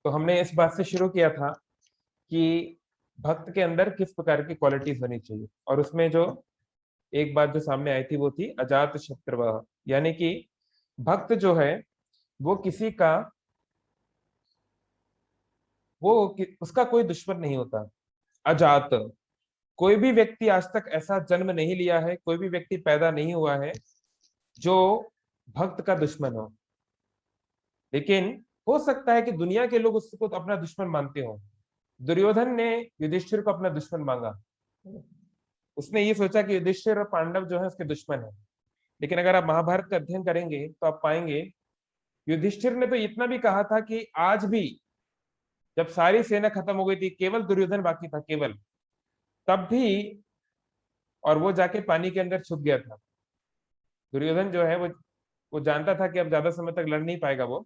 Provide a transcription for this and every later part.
तो हमने इस बात से शुरू किया था कि भक्त के अंदर किस प्रकार की क्वालिटीज होनी चाहिए, और उसमें जो एक बात जो सामने आई थी वो थी अजात शत्रुः, यानी कि भक्त जो है वो किसी का उसका कोई दुश्मन नहीं होता। अजात, कोई भी व्यक्ति आज तक ऐसा जन्म नहीं लिया है, कोई भी व्यक्ति पैदा नहीं हुआ है जो भक्त का दुश्मन हो। लेकिन हो सकता है कि दुनिया के लोग उसको तो अपना दुश्मन मानते हो। दुर्योधन ने युधिष्ठिर को अपना दुश्मन मांगा। उसने ये सोचा कि युधिष्ठिर और पांडव जो है उसके दुश्मन है। लेकिन अगर आप महाभारत का अध्ययन करेंगे तो आप पाएंगे युधिष्ठिर ने तो इतना भी कहा था कि आज भी जब सारी सेना खत्म हो गई थी, केवल दुर्योधन बाकी था, केवल, तब भी, और वो जाके पानी के अंदर छुप गया था। दुर्योधन जो है वो जानता था कि अब ज्यादा समय तक लड़ नहीं पाएगा वो,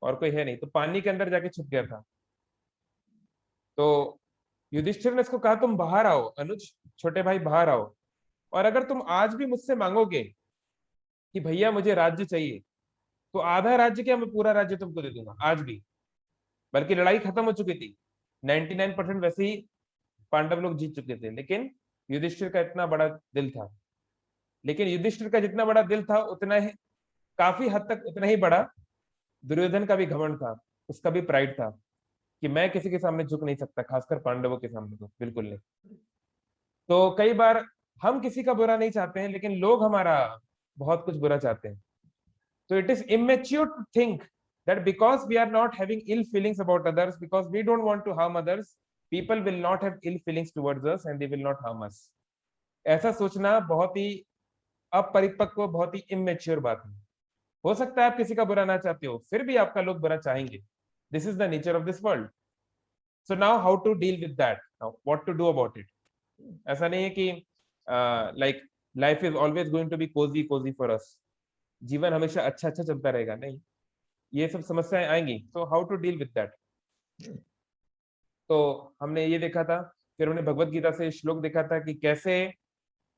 और कोई है नहीं, तो पानी के अंदर जाके छुप गया था। तो युधिष्ठिर ने इसको कहा तुम बाहर आओ अनुज, छोटे भाई बाहर आओ, और अगर तुम आज भी मुझसे मांगोगे कि भैया मुझे राज्य चाहिए, तो आधा राज्य क्या, मैं पूरा राज्य तुमको दे दूंगा आज भी। बल्कि लड़ाई खत्म हो चुकी थी, 99% वैसे ही पांडव लोग जीत चुके थे, लेकिन युधिष्ठिर का इतना बड़ा दिल था। लेकिन युधिष्ठिर का जितना बड़ा दिल था उतना ही, काफी हद तक उतना ही बड़ा दुर्योधन का भी घमंड था, उसका भी प्राइड था कि मैं किसी के सामने झुक नहीं सकता, खासकर पांडवों के सामने तो बिल्कुल नहीं। तो कई बार हम किसी का बुरा नहीं चाहते हैं, लेकिन लोग हमारा बहुत कुछ बुरा चाहते हैं। So it is immature to think that because we are not having ill feelings about others, because we don't want to harm others, people will not have ill feelings towards us and they will not harm us. ऐसा सोचना बहुत ही अपरिपक्व, बहुत ही immature बात है। हो सकता है आप किसी का बुरा ना चाहते हो, फिर भी आपका लोग बुरा चाहेंगे। This is the nature of this world. So now how to deal with that, now what to do about it. ऐसा नहीं है कि like life is always going to be cosy cosy for us, जीवन हमेशा अच्छा अच्छा चलता रहेगा, नहीं, ये सब समस्याएं आएंगी। तो how to deal with that. तो हमने ये देखा था, फिर हमने भगवत गीता से श्लोक देखा था कि कैसे,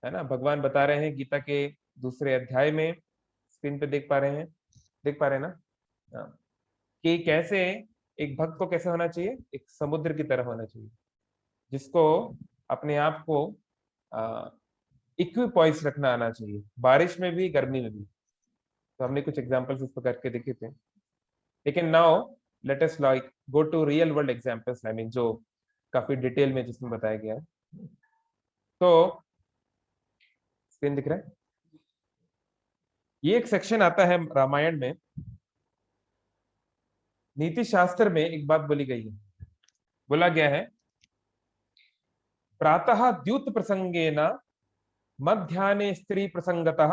है ना, भगवान बता रहे हैं गीता के दूसरे अध्याय में, स्क्रीन पे देख पा रहे हैं, देख पा रहे हैं ना, हाँ, कि कैसे एक भक्त को कैसे होना चाहिए, एक समुद्र की तरह होना चाहिए, जिसको अपने आप को इक्विपॉइस रखना आना चाहिए, बारिश में भी गर्मी में भी। तो हमने कुछ एग्जांपल्स इस प्रकार के देखे थे। लेकिन now let us like go to real world examples, I mean जो काफी डिटेल में जिसमें बताया गया है। तो स्क्रीन दिख रहा है, ये एक सेक्शन आता है रामायण में, नीति शास्त्र में एक बात बोली गई है, बोला गया है प्रातः द्यूत प्रसंगेन मध्याह्ने स्त्री प्रसंगतः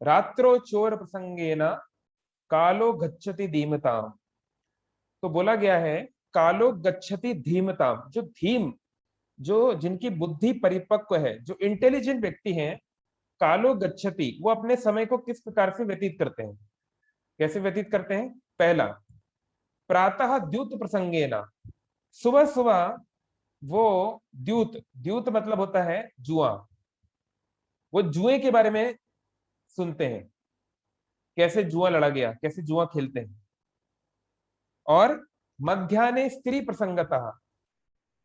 रात्रो चोर प्रसंगेन कालो गच्छति धीमताम। तो बोला गया है कालो गच्छति धीमताम, जो धीम, जो जिनकी बुद्धि परिपक्व है, जो इंटेलिजेंट व्यक्ति हैं, कालो गच्छति, वो अपने समय को किस प्रकार से व्यतीत करते हैं, कैसे व्यतीत करते हैं। पहला, प्रातः द्यूत प्रसंगेन, सुबह सुबह वो द्यूत, द्यूत मतलब होता है जुआ, वो जुए के बारे में सुनते हैं, कैसे जुआ लड़ा गया, कैसे जुआ खेलते हैं। और मध्याह्ने स्त्री प्रसंगतः,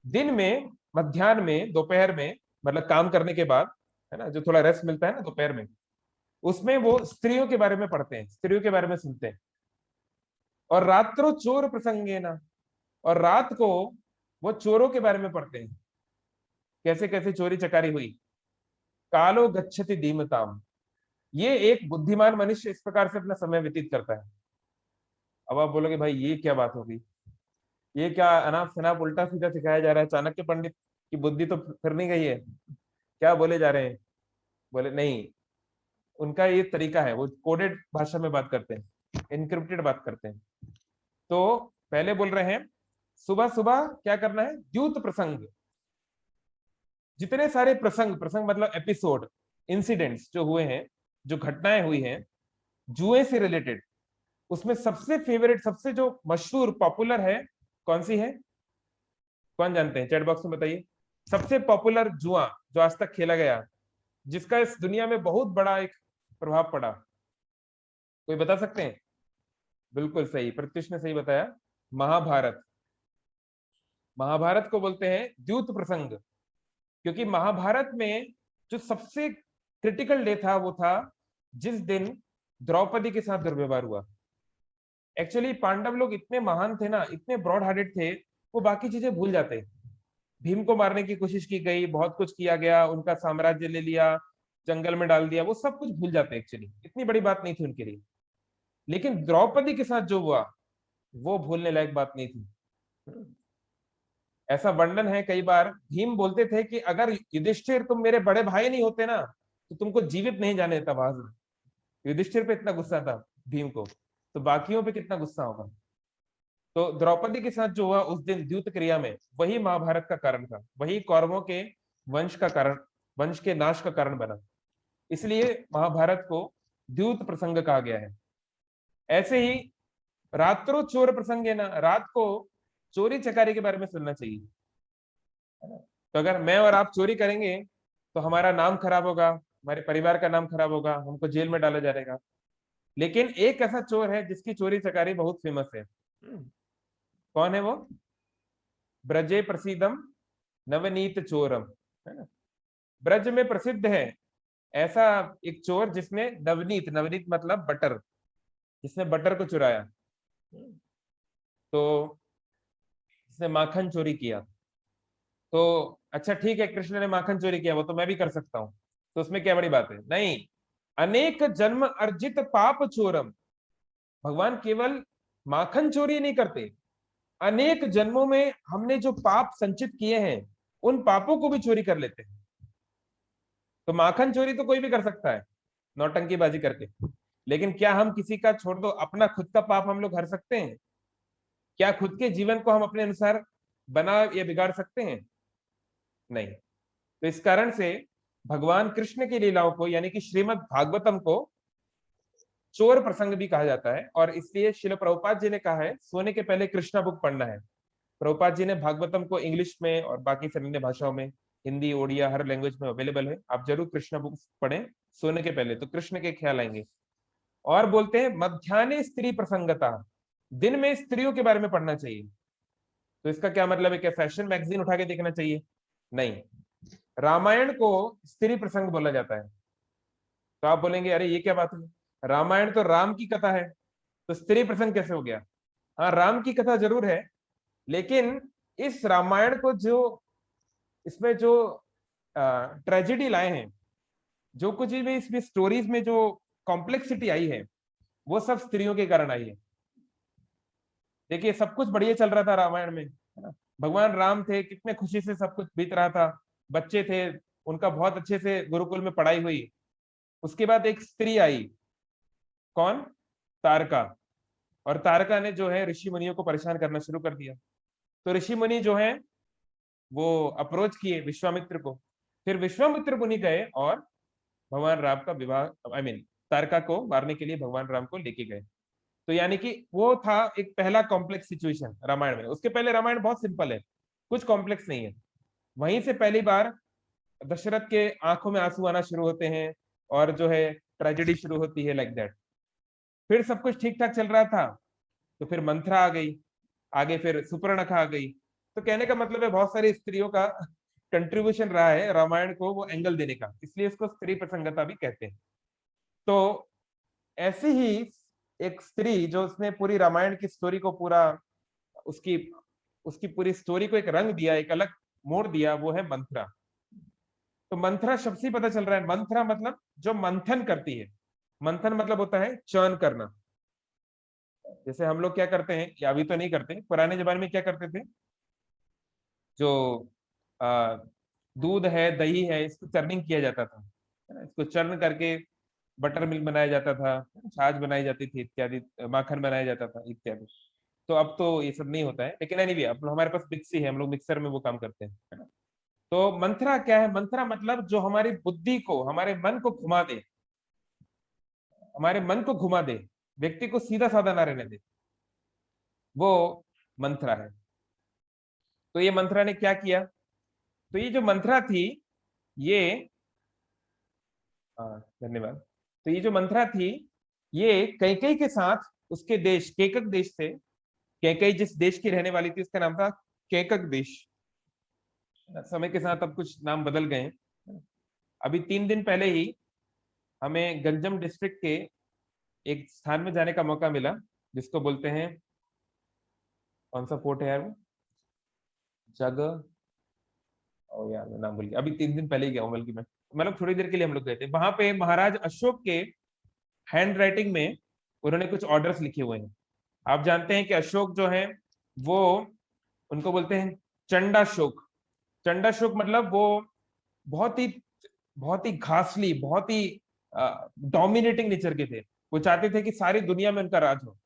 दिन में, मध्याह्न में, दोपहर में, मतलब काम करने के बाद, है ना, जो थोड़ा रेस्ट मिलता है ना दोपहर में, उसमें वो स्त्रियों के बारे में पढ़ते हैं, स्त्रियों के बारे में सुनते हैं। और रात्रो चोर प्रसंगे ना, और रात को वो चोरों के बारे में पढ़ते हैं, कैसे कैसे चोरी चकारी हुई। कालो गच्छति धीमताम, ये एक बुद्धिमान मनुष्य इस प्रकार से अपना समय व्यतीत करता है। अब आप बोलोगे भाई ये क्या बात होगी, ये क्या अनाप शनाप उल्टा सीधा सिखाया जा रहा है, चाणक्य पंडित की बुद्धि तो फिर नहीं गई है, क्या बोले जा रहे हैं। बोले नहीं, उनका ये तरीका है, वो कोडेड भाषा में बात करते हैं, इनक्रिप्टेड बात करते हैं। तो पहले बोल रहे हैं सुबह सुबह क्या करना है, द्यूत प्रसंग, जितने सारे प्रसंग, प्रसंग मतलब एपिसोड, इंसिडेंट्स जो हुए हैं, जो घटनाएं हुई हैं जुए से रिलेटेड, उसमें सबसे फेवरेट, सबसे जो मशहूर पॉपुलर है, कौन सी है, कौन जानते हैं, चैट बॉक्स में बताइए। सबसे पॉपुलर जुआ जो आज तक खेला गया, जिसका इस दुनिया में बहुत बड़ा एक प्रभाव पड़ा, कोई बता सकते हैं। बिल्कुल सही, प्रत्युष ने सही बताया, महाभारत। महाभारत को बोलते हैं द्यूत प्रसंग, क्योंकि महाभारत में जो सबसे क्रिटिकल डे था वो था जिस दिन द्रौपदी के साथ दुर्व्यवहार हुआ। एक्चुअली पांडव लोग इतने महान थे ना, इतने ब्रॉड हार्टेड थे, वो बाकी चीजें भूल जाते। भीम को मारने की कोशिश की गई, बहुत कुछ किया गया, उनका साम्राज्य ले लिया, जंगल में डाल दिया, वो सब कुछ भूल जाते। एक्चुअली इतनी बड़ी बात नहीं थी उनके लिए, लेकिन द्रौपदी के साथ जो हुआ वो भूलने लायक बात नहीं थी। ऐसा वर्णन है, कई बार भीम बोलते थे कि अगर युधिष्ठिर तुम मेरे बड़े भाई नहीं होते ना तो तुमको जीवित नहीं जाने देता वहां से। युधिष्ठिर पे इतना गुस्सा था भीम को, तो बाकियों पे कितना गुस्सा होगा। तो द्रौपदी के साथ जो हुआ उस दिन द्यूत क्रिया में, वही महाभारत का कारण था, वही कौरवों के वंश का कारण, वंश के नाश का कारण बना। इसलिए महाभारत को द्यूत प्रसंग कहा गया है। ऐसे ही रात्रो चोर प्रसंग है ना, रात को चोरी चकारी के बारे में सुनना चाहिए, है ना। तो अगर मैं और आप चोरी करेंगे तो हमारा नाम खराब होगा, हमारे परिवार का नाम खराब होगा, हमको जेल में डाला जाएगा। लेकिन एक ऐसा चोर है जिसकी चोरी चकारी बहुत फेमस है। कौन है वो? ब्रजे प्रसिद्धम नवनीत चोरम, है ना। ब्रज में प्रसिद्ध है ऐसा एक चोर जिसने नवनीत, नवनीत मतलब बटर, जिसने बटर को चुराया। तो इसने माखन चोरी किया। तो अच्छा ठीक है, कृष्ण ने माखन चोरी किया, वो तो मैं भी कर सकता हूं, तो उसमें क्या बड़ी बात है? नहीं, अनेक जन्म अर्जित पाप चोरम। भगवान केवल माखन चोरी नहीं करते, अनेक जन्मों में हमने जो पाप संचित किए हैं उन पापों को भी चोरी कर लेते हैं। तो माखन चोरी तो कोई भी कर सकता है नौटंकीबाजी करके, लेकिन क्या हम किसी का, छोड़ दो अपना खुद का पाप हम लोग हर सकते हैं? क्या खुद के जीवन को हम अपने अनुसार बना या बिगाड़ सकते हैं? नहीं। तो इस कारण से भगवान कृष्ण की लीलाओं को, यानी कि श्रीमद् भागवतम को चोर प्रसंग भी कहा जाता है। और इसलिए शिल प्रभुपाद जी ने कहा है सोने के पहले कृष्णा बुक पढ़ना है। प्रभुपाद जी ने भागवतम को इंग्लिश में और बाकी फिर अन्य भाषाओं में, हिंदी ओडिया हर लैंग्वेज में अवेलेबल है, आप जरूर कृष्णा बुक पढ़ें सोने के पहले, तो कृष्ण के ख्याल आएंगे। और बोलते हैं मध्यान्ह स्त्री प्रसंगता, दिन में स्त्रियों के बारे में पढ़ना चाहिए। तो इसका क्या मतलब है? क्या फैशन मैगजीन उठा के देखना चाहिए? नहीं, रामायण को स्त्री प्रसंग बोला जाता है। तो आप बोलेंगे अरे ये क्या बात है, रामायण तो राम की कथा है, तो स्त्री प्रसंग कैसे हो गया? हाँ, राम की कथा जरूर है, लेकिन इस रामायण को जो, इसमें जो ट्रेजेडी लाए हैं, जो कुछ भी इसमें स्टोरीज में जो कॉम्प्लेक्सिटी आई है, वो सब स्त्रियों के कारण आई है। देखिए सब कुछ बढ़िया चल रहा था रामायण में, है ना। भगवान राम थे, कितने खुशी से सब कुछ बीत रहा था, बच्चे थे, उनका बहुत अच्छे से गुरुकुल में पढ़ाई हुई। उसके बाद एक स्त्री आई, कौन? तारका। और तारका ने जो है ऋषि मुनियों को परेशान करना शुरू कर दिया। तो ऋषि मुनि जो है वो अप्रोच किए विश्वामित्र को, फिर विश्वामित्र मुनि गए और भगवान राम का विवाह, आई मीन तारका को मारने के लिए भगवान राम को लेके गए। तो यानी कि वो था एक पहला कॉम्प्लेक्स सिचुएशन रामायण में। उसके पहले रामायण बहुत सिंपल है, कुछ कॉम्प्लेक्स नहीं है। वहीं से पहली बार दशरथ के आंखों में आंसू आना शुरू होते हैं और जो है ट्रेजेडी शुरू होती है, लाइक दैट। फिर सब कुछ ठीक ठाक चल रहा था, तो फिर मंथरा आ गई, आगे फिर सुपर्णखा आ गई। तो कहने का मतलब है बहुत सारी स्त्रियों का कंट्रीब्यूशन रहा है रामायण को वो एंगल देने का, इसलिए इसको स्त्री प्रसंगता भी कहते हैं। तो ऐसी ही एक स्त्री जो उसने पूरी रामायण की स्टोरी को पूरा, उसकी उसकी पूरी स्टोरी को एक रंग दिया, एक अलग मोड़ दिया, वो है मंथरा। तो मंथरा शब्द से ही पता चल रहा है, मंथरा मतलब जो मंथन करती है। मंथन मतलब होता है चर्न करना। जैसे हम लोग क्या करते हैं, या अभी तो नहीं करते, पुराने जमाने में क्या करते थे, जो आ, दूध है, दही है, इसको चर्निंग किया जाता था, है ना? इसको चर्न करके बटर मिल्क बनाया जाता था, छाछ बनाई जाती थी इत्यादि, माखन बनाया जाता था इत्यादि। तो अब तो ये सब नहीं होता है, लेकिन एनीवे अब हमारे पास मिक्सी है, हम लोग मिक्सर में वो काम करते हैं, है ना। तो मंथरा क्या है? मंथरा मतलब जो हमारी बुद्धि को, हमारे मन को घुमा दे, हमारे मन को घुमा दे, व्यक्ति को सीधा साधा ना रहने दे, वो मंथरा है। तो ये मंथरा ने क्या किया? तो ये जो मंथरा थी, ये, धन्यवाद। तो ये जो मंथरा थी, ये कैकेयी के साथ, उसके देश केकक देश से कैकेयी जिस देश की रहने वाली थी उसका नाम था कैकक देश। समय के साथ अब कुछ नाम बदल गए हैं। अभी 3 दिन पहले ही हमें गंजम डिस्ट्रिक्ट के एक स्थान में जाने का मौका मिला, जिसको बोलते हैं, कौन सा फोर्ट है यार वो, जगह, ओ यार मैं नाम भूल गया। अभी 3 दिन पहले ही गया हूँ, बल्कि मैं मतलब थोड़ी देर के लिए हम लोग गए थे वहां पे। महाराज अशोक के हैंड राइटिंग में उन्होंने कुछ ऑर्डर्स लिखे हुए हैं। आप जानते हैं कि अशोक जो है वो, उनको बोलते हैं चंडाशोक। चंडाशोक मतलब वो बहुत ही घासली, बहुत ही डोमिनेटिंग नेचर के थे। वो चाहते थे कि सारी दुनिया में उनका राज हो,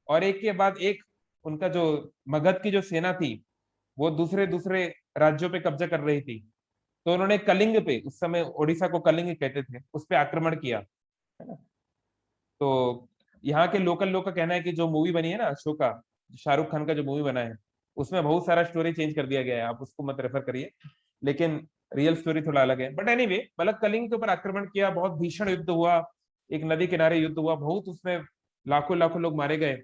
और एक के बाद एक उनका जो मगध की जो सेना थी वो दूसरे दूसरे राज्यों पे कब्जा कर रही थी। तो उन्होंने कलिंग पे, उस समय ओडिशा को कलिंग कहते थे, उस पे आक्रमण किया, है ना। तो यहाँ के लोकल लोग का कहना है कि जो मूवी बनी है ना अशोका, शाहरुख खान का जो मूवी बना है, उसमें बहुत सारा स्टोरी चेंज कर दिया गया है, आप उसको मत रेफर करिए। लेकिन रियल स्टोरी थोड़ा अलग है। बट एनीवे, मतलब कलिंग के ऊपर आक्रमण किया, बहुत भीषण युद्ध हुआ, एक नदी किनारे युद्ध हुआ, बहुत उसमें लाखों लाखों लोग मारे गए।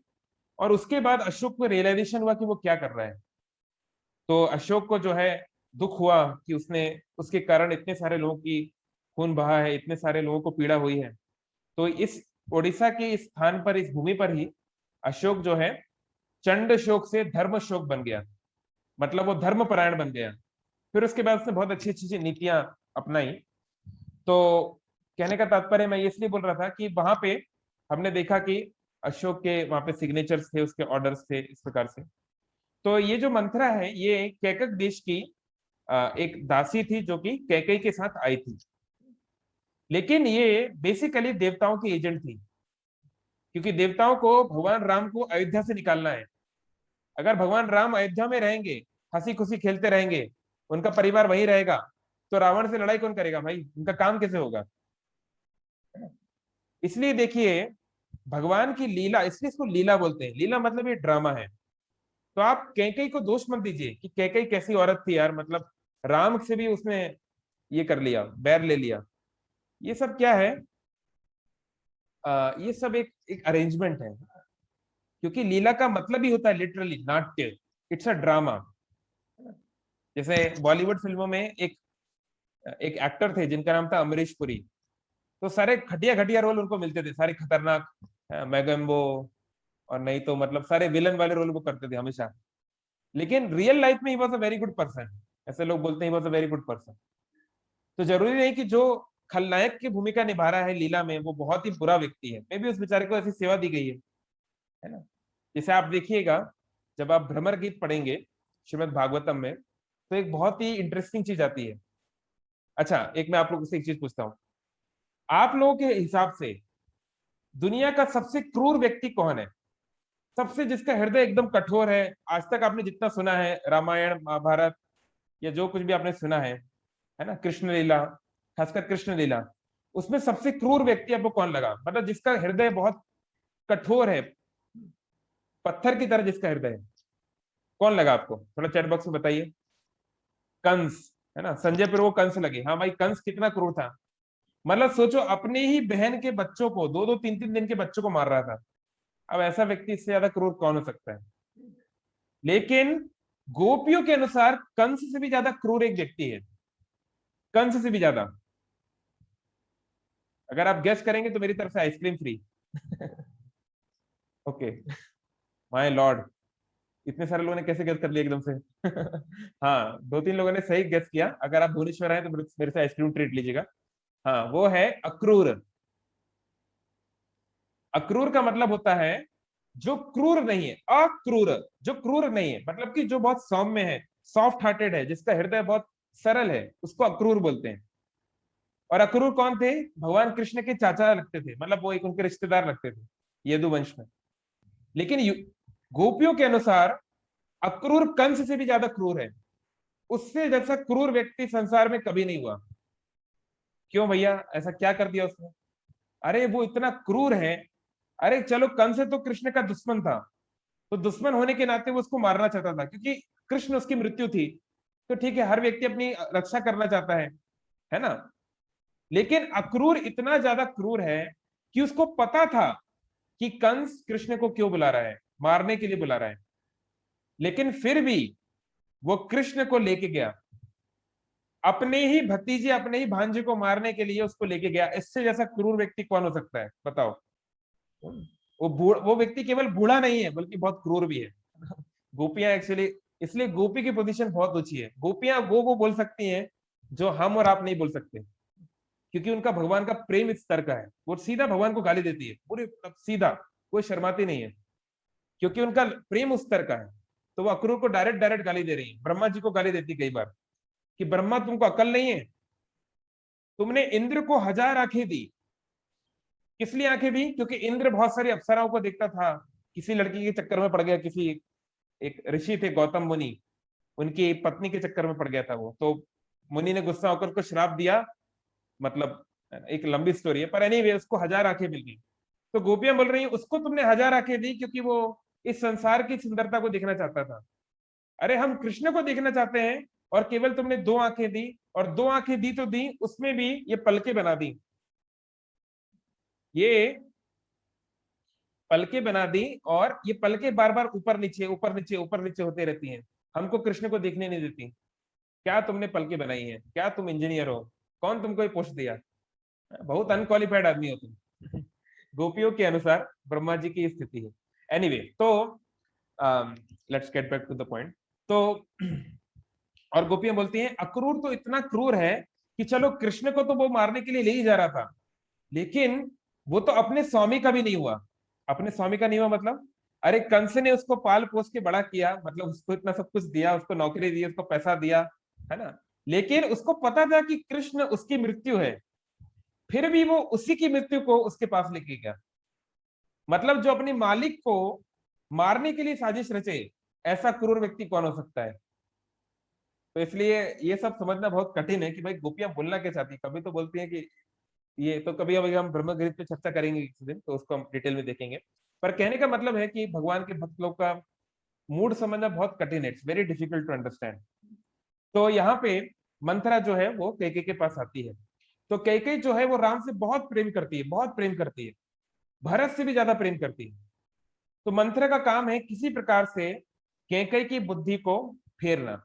और उसके बाद अशोक को रियलाइजेशन हुआ कि वो क्या कर रहा है। तो अशोक को जो है दुख हुआ कि उसने, उसके कारण इतने सारे लोगों की खून बहा है, इतने सारे लोगों को पीड़ा हुई है। तो इस ओडिशा के इस स्थान पर, इस भूमि पर ही अशोक जो है चंड शोक से धर्म शोक बन गया, मतलब वो धर्मपरायण बन गया। फिर उसके बाद उसने बहुत अच्छी अच्छी नीतियां अपनाई। तो कहने का तात्पर्य मैं इसलिए बोल रहा था कि वहां पे हमने देखा कि अशोक के वहां पे सिग्नेचर्स थे, उसके ऑर्डर्स थे, इस प्रकार से। तो ये जो मंथरा है ये कैकक देश की एक दासी थी जो कि कैकेयी के साथ आई थी। लेकिन ये बेसिकली देवताओं की एजेंट थी, क्योंकि देवताओं को भगवान राम को अयोध्या से निकालना है। अगर भगवान राम अयोध्या में रहेंगे, हंसी खुशी खेलते रहेंगे, उनका परिवार वहीं रहेगा, तो रावण से लड़ाई कौन करेगा भाई, उनका काम कैसे होगा। इसलिए देखिए, भगवान की लीला, इसलिए इसको लीला बोलते हैं। लीला मतलब ये ड्रामा है। तो आप कैकेयी को दोष मत दीजिए कि कैकेयी कैसी औरत थी यार, मतलब राम से भी उसने ये कर लिया, बैर ले लिया। ये सब क्या है, ये सब एक एक अरेंजमेंट है। क्योंकि लीला का मतलब ही होता है लिटरली नाट्य, इट्स अ ड्रामा। जैसे बॉलीवुड फिल्मों में एक एक एक्टर थे जिनका नाम था अमरीश पुरी। तो सारे घटिया घटिया रोल उनको मिलते थे, सारे खतरनाक, मैगम्बो, और नहीं तो मतलब सारे विलन वाले रोल वो करते थे हमेशा। लेकिन रियल लाइफ में he was a very good person. ऐसे लोग बोलते हैं was a very good person. तो जरूरी नहीं कि जो खलनायक की भूमिका निभा रहा है लीला में वो बहुत ही बुरा व्यक्ति है। मे भी उस बेचारे को ऐसी सेवा दी गई है ना। जैसे आप देखिएगा, जब आप भ्रमर गीत पढ़ेंगे श्रीमद् भागवतम में, तो एक बहुत ही इंटरेस्टिंग चीज आती है। अच्छा, एक मैं आप लोगों से एक चीज पूछता हूँ, आप लोगों के हिसाब से दुनिया का सबसे क्रूर व्यक्ति कौन है? सबसे जिसका हृदय एकदम कठोर है, आज तक आपने जितना सुना है, रामायण महाभारत या जो कुछ भी आपने सुना है ना, कृष्ण लीला, खासकर कृष्ण लीला, उसमें सबसे क्रूर व्यक्ति आपको कौन लगा? मतलब जिसका हृदय बहुत कठोर है, पत्थर की तरह जिसका हृदय है, कौन लगा आपको? थोड़ा चैट बॉक्स में बताइए। कंस, है ना, संजय पर वो कंस लगे। हाँ भाई, कंस कितना क्रूर था। मतलब सोचो, अपने ही बहन के बच्चों को, 2-2 3-3 दिन के बच्चों को मार रहा था। अब ऐसा व्यक्ति इससे ज्यादा क्रूर कौन हो सकता है? लेकिन गोपियों के अनुसार कंस से भी ज्यादा क्रूर एक व्यक्ति है, कंस से भी ज्यादा। अगर आप गेस करेंगे तो मेरी तरफ से ice cream free. Okay, my Lord, इतने सारे लोगों ने कैसे गेस कर लिया एकदम से? हाँ, 2-3 लोगों ने सही गेस किया। अगर आप भुवनेश्वर आए तो मेरे से आइसक्रीम ट्रीट लीजिएगा। हाँ, वो है अक्रूर। अक्रूर का मतलब होता है जो क्रूर नहीं है, अक्रूर। जो क्रूर नहीं है मतलब कि जो बहुत सौम्य है, सॉफ्ट हार्टेड है, जिसका हृदय बहुत सरल है, उसको अक्रूर बोलते हैं। और अक्रूर कौन थे? भगवान कृष्ण के चाचा लगते थे, मतलब वो एक उनके रिश्तेदार लगते थे यदुवंश में। लेकिन गोपियों के अनुसार अक्रूर कंस से भी ज्यादा क्रूर है। उससे जैसा क्रूर व्यक्ति संसार में कभी नहीं हुआ। क्यों भैया, ऐसा क्या कर दिया उसने? अरे वो इतना क्रूर है। अरे चलो, कंस तो कृष्ण का दुश्मन था, तो दुश्मन होने के नाते वो उसको मारना चाहता था, क्योंकि कृष्ण उसकी मृत्यु थी। तो ठीक है, हर व्यक्ति अपनी रक्षा करना चाहता है ना। लेकिन अक्रूर इतना ज्यादा क्रूर है कि उसको पता था कि कंस कृष्ण को क्यों बुला रहा है। मारने के लिए बुला रहा है, लेकिन फिर भी वो कृष्ण को लेके गया, अपने ही भतीजे अपने ही भांजे को मारने के लिए उसको लेके गया। इससे जैसा क्रूर व्यक्ति कौन हो सकता है बताओ। वो व्यक्ति केवल बूढ़ा नहीं है बल्कि बहुत क्रूर भी है। गोपियां एक्चुअली, इसलिए गोपी की पोजीशन बहुत ऊंची है। गोपियां वो बोल सकती हैं जो हम और आप नहीं बोल सकते, क्योंकि उनका भगवान का प्रेम इस स्तर का है। वो सीधा भगवान को गाली देती है, पूरी सीधा, कोई शर्माती नहीं है, क्योंकि उनका प्रेम उस स्तर का है। तो वो अक्रूर को डायरेक्ट डायरेक्ट गाली दे रही है। ब्रह्मा जी को गाली देती कई बार कि ब्रह्मा तुमको अकल नहीं है, तुमने इंद्र को 1000 आंखें दी। किस लिए आंखें दी? क्योंकि इंद्र बहुत सारी अप्सराओं को देखता था, किसी लड़की के चक्कर में पड़ गया, किसी एक ऋषि थे गौतम मुनि, उनकी पत्नी के चक्कर में पड़ गया था वो, तो मुनि ने गुस्सा होकर उसको श्राप दिया। मतलब एक लंबी स्टोरी है, पर एनीवे उसको 1000 आंखें मिल गई। तो गोपियां बोल रही हैं उसको तुमने 1000 आंखें दी क्योंकि वो इस संसार की सुंदरता को देखना चाहता था। अरे हम कृष्ण को देखना चाहते हैं, और केवल तुमने 2 आंखें दी, और 2 आंखें दी तो दी, उसमें भी ये पलके बना दी, ये पलके बना दी, और ये पलके बार बार ऊपर नीचे ऊपर नीचे ऊपर नीचे होते रहती हैं, हमको कृष्ण को देखने नहीं देती। क्या तुमने पलके बनाई है? क्या तुम इंजीनियर हो? कौन तुमको ये पोस्ट दिया? बहुत अनक्वालिफाइड आदमी हो तुम। गोपियों के अनुसार ब्रह्मा जी की स्थिति है। एनीवे तो let's get back to the point. तो और गोपियां बोलती हैं अक्रूर तो इतना क्रूर है कि चलो कृष्ण को तो वो मारने के लिए ले ही जा रहा था, लेकिन वो तो अपने स्वामी का भी नहीं हुआ। अपने स्वामी का नहीं हुआ मतलब, अरे कंस ने उसको पाल पोस के बड़ा किया, मतलब उसको इतना सब कुछ दिया, उसको नौकरी दी, उसको पैसा दिया, है ना, लेकिन उसको पता था कि कृष्ण उसकी मृत्यु है, फिर भी वो उसी की मृत्यु को उसके पास लेके गया। मतलब जो अपने मालिक को मारने के लिए साजिश रचे, ऐसा क्रूर व्यक्ति कौन हो सकता है? तो इसलिए ये सब समझना बहुत कठिन है कि भाई गोपियां बोलना क्या चाहती है। कभी तो बोलती है कि ये तो, कभी अभी हम ब्रह्मगीत पे चर्चा करेंगे किसी दिन, तो उसको हम डिटेल में देखेंगे। पर कहने का मतलब है कि भगवान के भक्त लोग का मूड समझना बहुत कठिन है, it's very difficult to understand. तो यहाँ पे मंथरा जो है वो कैकेयी के पास आती है। तो कैकेयी जो है वो राम से बहुत प्रेम करती है, बहुत प्रेम करती है, भरत से भी ज्यादा प्रेम करती है। तो मंथरा का काम है किसी प्रकार से कैकेयी की बुद्धि को फेरना,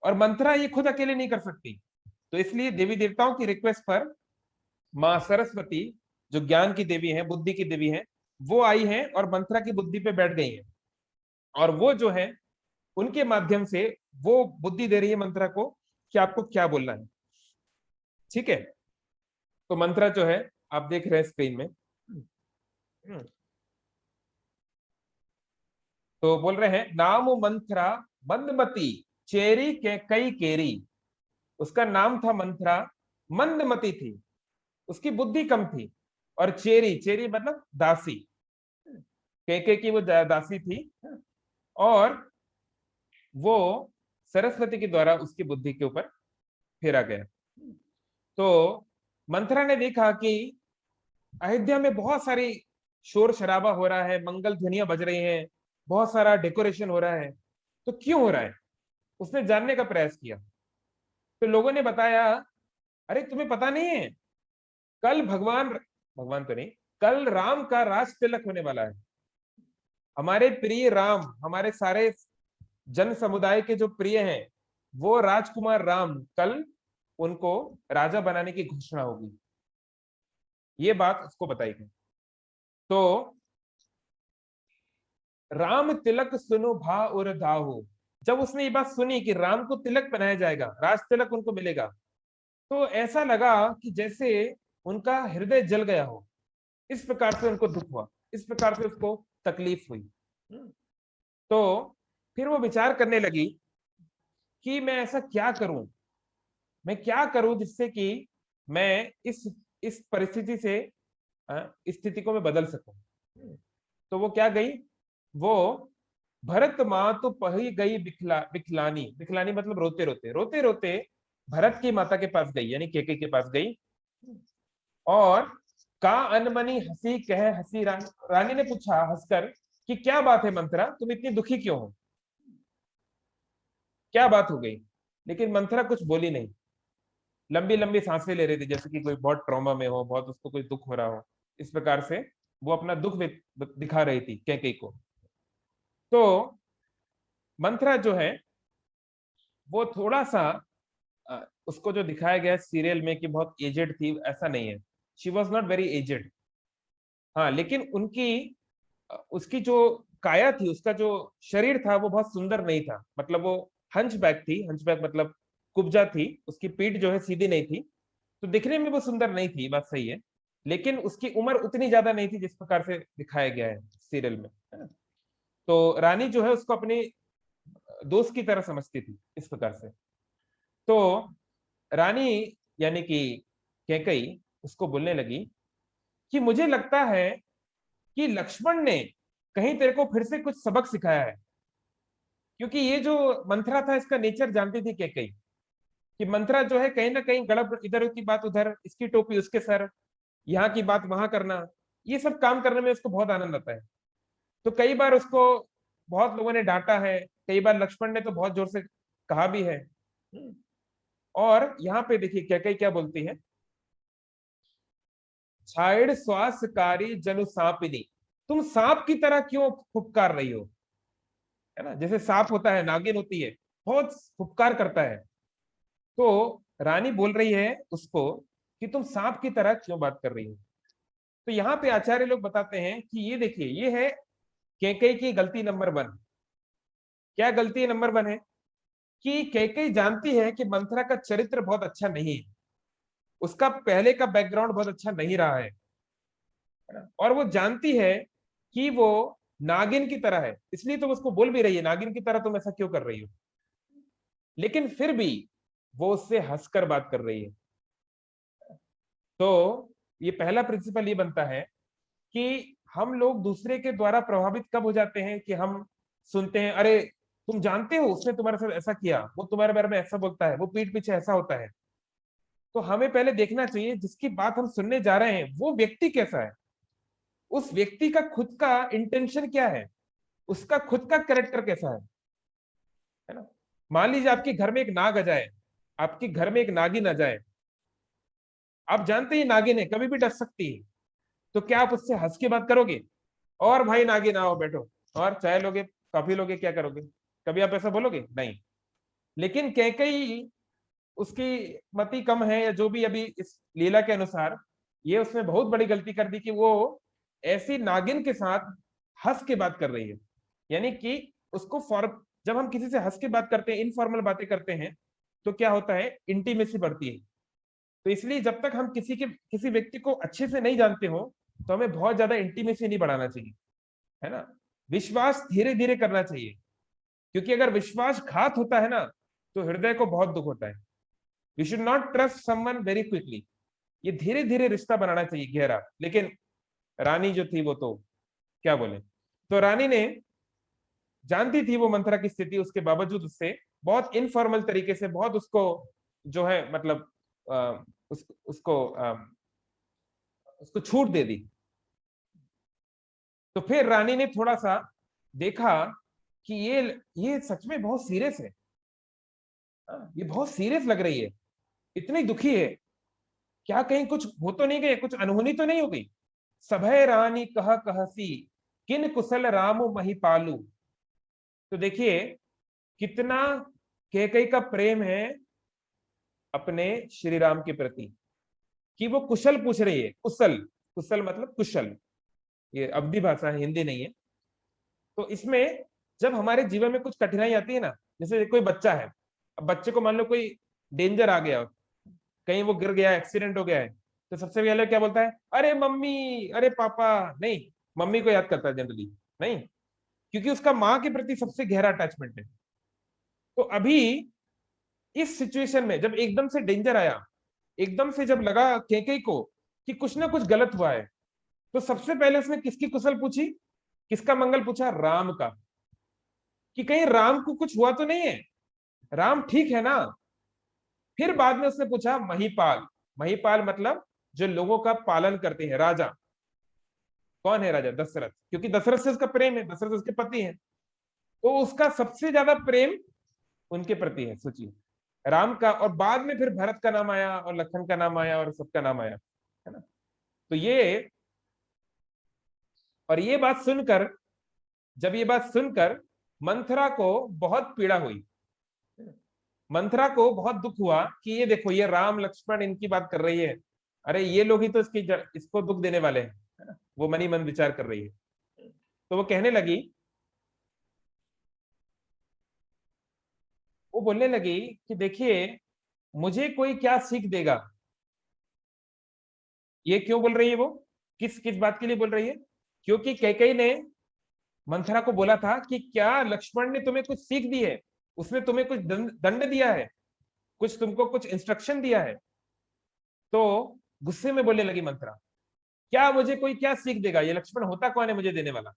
और मंथरा ये खुद अकेले नहीं कर सकती। तो इसलिए देवी देवताओं की रिक्वेस्ट पर माँ सरस्वती, जो ज्ञान की देवी है, बुद्धि की देवी है, वो आई है और मंथरा की बुद्धि पे बैठ गई है, और वो जो है उनके माध्यम से वो बुद्धि दे रही है मंथरा को कि आपको क्या बोलना है। ठीक है, तो मंथरा जो है आप देख रहे हैं स्क्रीन में, तो बोल रहे हैं नाम मंथरा मंदमती चेरी के कई केरी। उसका नाम था मंथरा, मंदमती थी, उसकी बुद्धि कम थी, और चेरी, चेरी मतलब दासी, कैकेयी की वो दासी थी, और वो सरस्वती के द्वारा उसकी बुद्धि के ऊपर फेरा गया। तो मंथरा ने देखा कि अयोध्या में बहुत सारी शोर शराबा हो रहा है, मंगल ध्वनियां बज रही हैं, बहुत सारा डेकोरेशन हो रहा है, तो क्यों हो रहा है? उसने जानने का प्रयास किया। तो लोगों ने बताया, अरे तुम्हें पता नहीं है, कल भगवान, भगवान तो नहीं, कल राम का राज तिलक होने वाला है। हमारे प्रिय राम, हमारे सारे जन समुदाय के जो प्रिय हैं, वो राजकुमार राम कल उनको राजा बनाने की घोषणा होगी। ये बात उसको बताई गई। तो राम तिलक सुनो भा और दाहो, जब उसने ये बात सुनी कि राम को तिलक पहनाया जाएगा, राज तिलक उनको मिलेगा, तो ऐसा लगा कि जैसे उनका हृदय जल गया हो। इस प्रकार से उनको दुख हुआ, इस प्रकार से उसको तकलीफ हुई। तो फिर वो विचार करने लगी कि मैं ऐसा क्या करूं, मैं क्या करूं जिससे कि मैं इस परिस्थिति से स्थिति को मैं बदल सकूं। तो वो क्या गई, वो भरत माँ तो पही गई बिखलानी, बिखलानी मतलब रोते रोते, रोते रोते भरत की माता के पास गई, यानी कैकेयी के पास गई, और का अनमनी हंसी कहे हंसी रानी, रानी ने पूछा हंसकर कि क्या बात है मंथरा, तुम इतनी दुखी क्यों हो, क्या बात हो गई? लेकिन मंथरा कुछ बोली नहीं, लंबी लंबी सांसें ले रही थी, जैसे कि कोई बहुत ट्रॉमा में हो, बहुत उसको कोई दुख हो रहा हो। इस प्रकार से वो अपना दुख दिखा रही थी कैकेयी को। तो मंथरा जो है वो थोड़ा सा उसको जो दिखाया गया है सीरियल में कि बहुत एजेड थी, ऐसा नहीं है। She was not very aged. हाँ, लेकिन उसकी जो काया थी, उसका जो शरीर था वो बहुत सुंदर नहीं था। मतलब वो हंचबैक थी। हंचबैक मतलब कुब्जा थी, उसकी पीठ जो है सीधी नहीं थी, तो दिखने में वो सुंदर नहीं थी, बात सही है। लेकिन उसकी उम्र उतनी ज्यादा नहीं थी जिस प्रकार से दिखाया गया है सीरियल में, है ना। तो रानी जो है उसको अपनी दोस्त की तरह समझती थी इस प्रकार से। तो रानी यानी कि कैकई उसको बोलने लगी कि मुझे लगता है कि लक्ष्मण ने कहीं तेरे को फिर से कुछ सबक सिखाया है। क्योंकि ये जो मंथरा था इसका नेचर जानती थी कैकई, कि मंथरा जो है कहीं ना कहीं गड़ब, इधर की बात उधर, इसकी टोपी उसके सर, यहाँ की बात वहां करना, ये सब काम करने में उसको बहुत आनंद आता है। तो कई बार उसको बहुत लोगों ने डांटा है, कई बार लक्ष्मण ने तो बहुत जोर से कहा भी है। और यहाँ पे देखिए कैकई क्या बोलती है, छाइड़ श्वासकारी जनु सांपिनी, तुम सांप की तरह क्यों फुफकार रही हो। है ना, जैसे सांप होता है, नागिन होती है, बहुत फुफकार करता है। तो रानी बोल रही है उसको कि तुम सांप की तरह क्यों बात कर रही हो। तो यहाँ पे आचार्य लोग बताते हैं कि ये देखिए, ये है कैकेयी की गलती नंबर 1। क्या गलती नंबर 1 है कि कैकेयी जानती है कि मंथरा का चरित्र बहुत अच्छा नहीं है, उसका पहले का बैकग्राउंड बहुत अच्छा नहीं रहा है ना। और वो जानती है कि वो नागिन की तरह है, इसलिए तो उसको बोल भी रही है नागिन की तरह तुम ऐसा क्यों कर रही हो। लेकिन फिर भी वो उससे हंसकर बात कर रही है। तो ये पहला प्रिंसिपल ये बनता है कि हम लोग दूसरे के द्वारा प्रभावित कब हो जाते हैं कि हम सुनते हैं, अरे तुम जानते हो उसने तुम्हारे साथ ऐसा किया, वो तुम्हारे बारे में ऐसा बोलता है, वो पीठ पीछे ऐसा होता है। तो हमें पहले देखना चाहिए जिसकी बात हम सुनने जा रहे हैं वो व्यक्ति कैसा है, उस व्यक्ति का खुद का इंटेंशन क्या है, उसका खुद का कैरेक्टर कैसा है ना। मान लीजिए आपके घर में एक नाग आ जाए, आपके घर में एक नागिन आ जाए, आप जानते हैं नागिन है, कभी भी डस सकती है, तो क्या आप उससे हंस के बात करोगे, और भाई नागिन आओ बैठो, और चाय लोगे, कॉफी लोगे, क्या करोगे। कभी आप ऐसा बोलोगे नहीं। लेकिन कैकेयी, उसकी मति कम है या जो भी, अभी इस लीला के अनुसार ये उसने बहुत बड़ी गलती कर दी कि वो ऐसी नागिन के साथ हंस के बात कर रही है। यानी कि उसको जब हम किसी से हंस के बात करते हैं, इनफॉर्मल बातें करते हैं, तो क्या होता है, इंटीमेसी बढ़ती है। तो इसलिए जब तक हम किसी व्यक्ति को अच्छे से नहीं जानते हो, तो हमें बहुत ज्यादा इंटीमेसी नहीं बढ़ाना चाहिए, है ना। विश्वास धीरे धीरे करना चाहिए, क्योंकि अगर विश्वासघात होता है ना, तो हृदय को बहुत दुख होता है। We should not trust someone very quickly. ये धीरे धीरे रिश्ता बनाना चाहिए गहरा। लेकिन रानी जो थी वो तो क्या बोले। तो रानी ने जानती थी वो मंथरा की स्थिति, उसके बावजूद उससे बहुत इनफॉर्मल तरीके से, बहुत उसको जो है मतलब उसको छूट दे दी। तो फिर रानी ने थोड़ा सा देखा कि ये सच में बहुत सीरियस है। ये बहुत सीरियस लग रही है, इतनी दुखी है, क्या कहीं कुछ हो तो नहीं गया, कुछ अनहोनी तो नहीं हो गई। सभय रानी कह कहसी, किन कुशल राम महिपालू। तो देखिए कितना कैकेयी का प्रेम है अपने श्री राम के प्रति, कि वो कुशल पूछ रही है। कुशल, कुशल मतलब कुशल, ये अवधि भाषा है, हिंदी नहीं है। तो इसमें जब हमारे जीवन में कुछ कठिनाई आती है ना, जैसे कोई बच्चा है, अब बच्चे को मान लो कोई डेंजर आ गया, कहीं वो गिर गया, एक्सीडेंट हो गया है, तो सबसे पहले क्या बोलता है, अरे मम्मी, अरे पापा। नहीं, मम्मी को याद करता है जनरली, नहीं, क्योंकि उसका माँ के प्रति सबसे गहरा अटैचमेंट है। तो अभी इस सिचुएशन में जब एकदम से डेंजर आया, एकदम से जब लगा केकई को कि कुछ ना कुछ गलत हुआ है, तो सबसे पहले उसने किसकी कुशल पूछी, किसका मंगल पूछा, राम का, कि कहीं राम को कुछ हुआ तो नहीं है, राम ठीक है ना। फिर बाद में उसने पूछा महिपाल। महिपाल मतलब जो लोगों का पालन करते हैं, राजा। कौन है राजा, दशरथ, क्योंकि दशरथ से उसका प्रेम है, दशरथ उसके पति हैं। तो उसका सबसे ज्यादा प्रेम उनके प्रति है, सोचिए, राम का। और बाद में फिर भरत का नाम आया, और लखन का नाम आया, और सबका नाम आया, है ना। तो ये, और ये बात सुनकर जब ये बात सुनकर मंथरा को बहुत पीड़ा हुई, मंथरा को बहुत दुख हुआ कि ये देखो ये राम लक्ष्मण इनकी बात कर रही है, अरे ये लोग ही तो इसको दुख देने वाले हैं, है ना? वो मनी मन विचार कर रही है। तो वो कहने लगी, वो बोलने लगी कि देखिए मुझे कोई क्या सीख देगा। ये क्यों बोल रही है, वो किस किस बात के लिए बोल रही है? क्योंकि कैकेयी ने मंथरा को बोला था कि क्या लक्ष्मण ने तुम्हें कुछ सीख दी है, उसने तुम्हें कुछ दंड दिया है, कुछ तुमको कुछ इंस्ट्रक्शन दिया है। तो गुस्से में बोलने लगी मंथरा, क्या मुझे कोई क्या सीख देगा, ये लक्ष्मण होता कौन है मुझे देने वाला?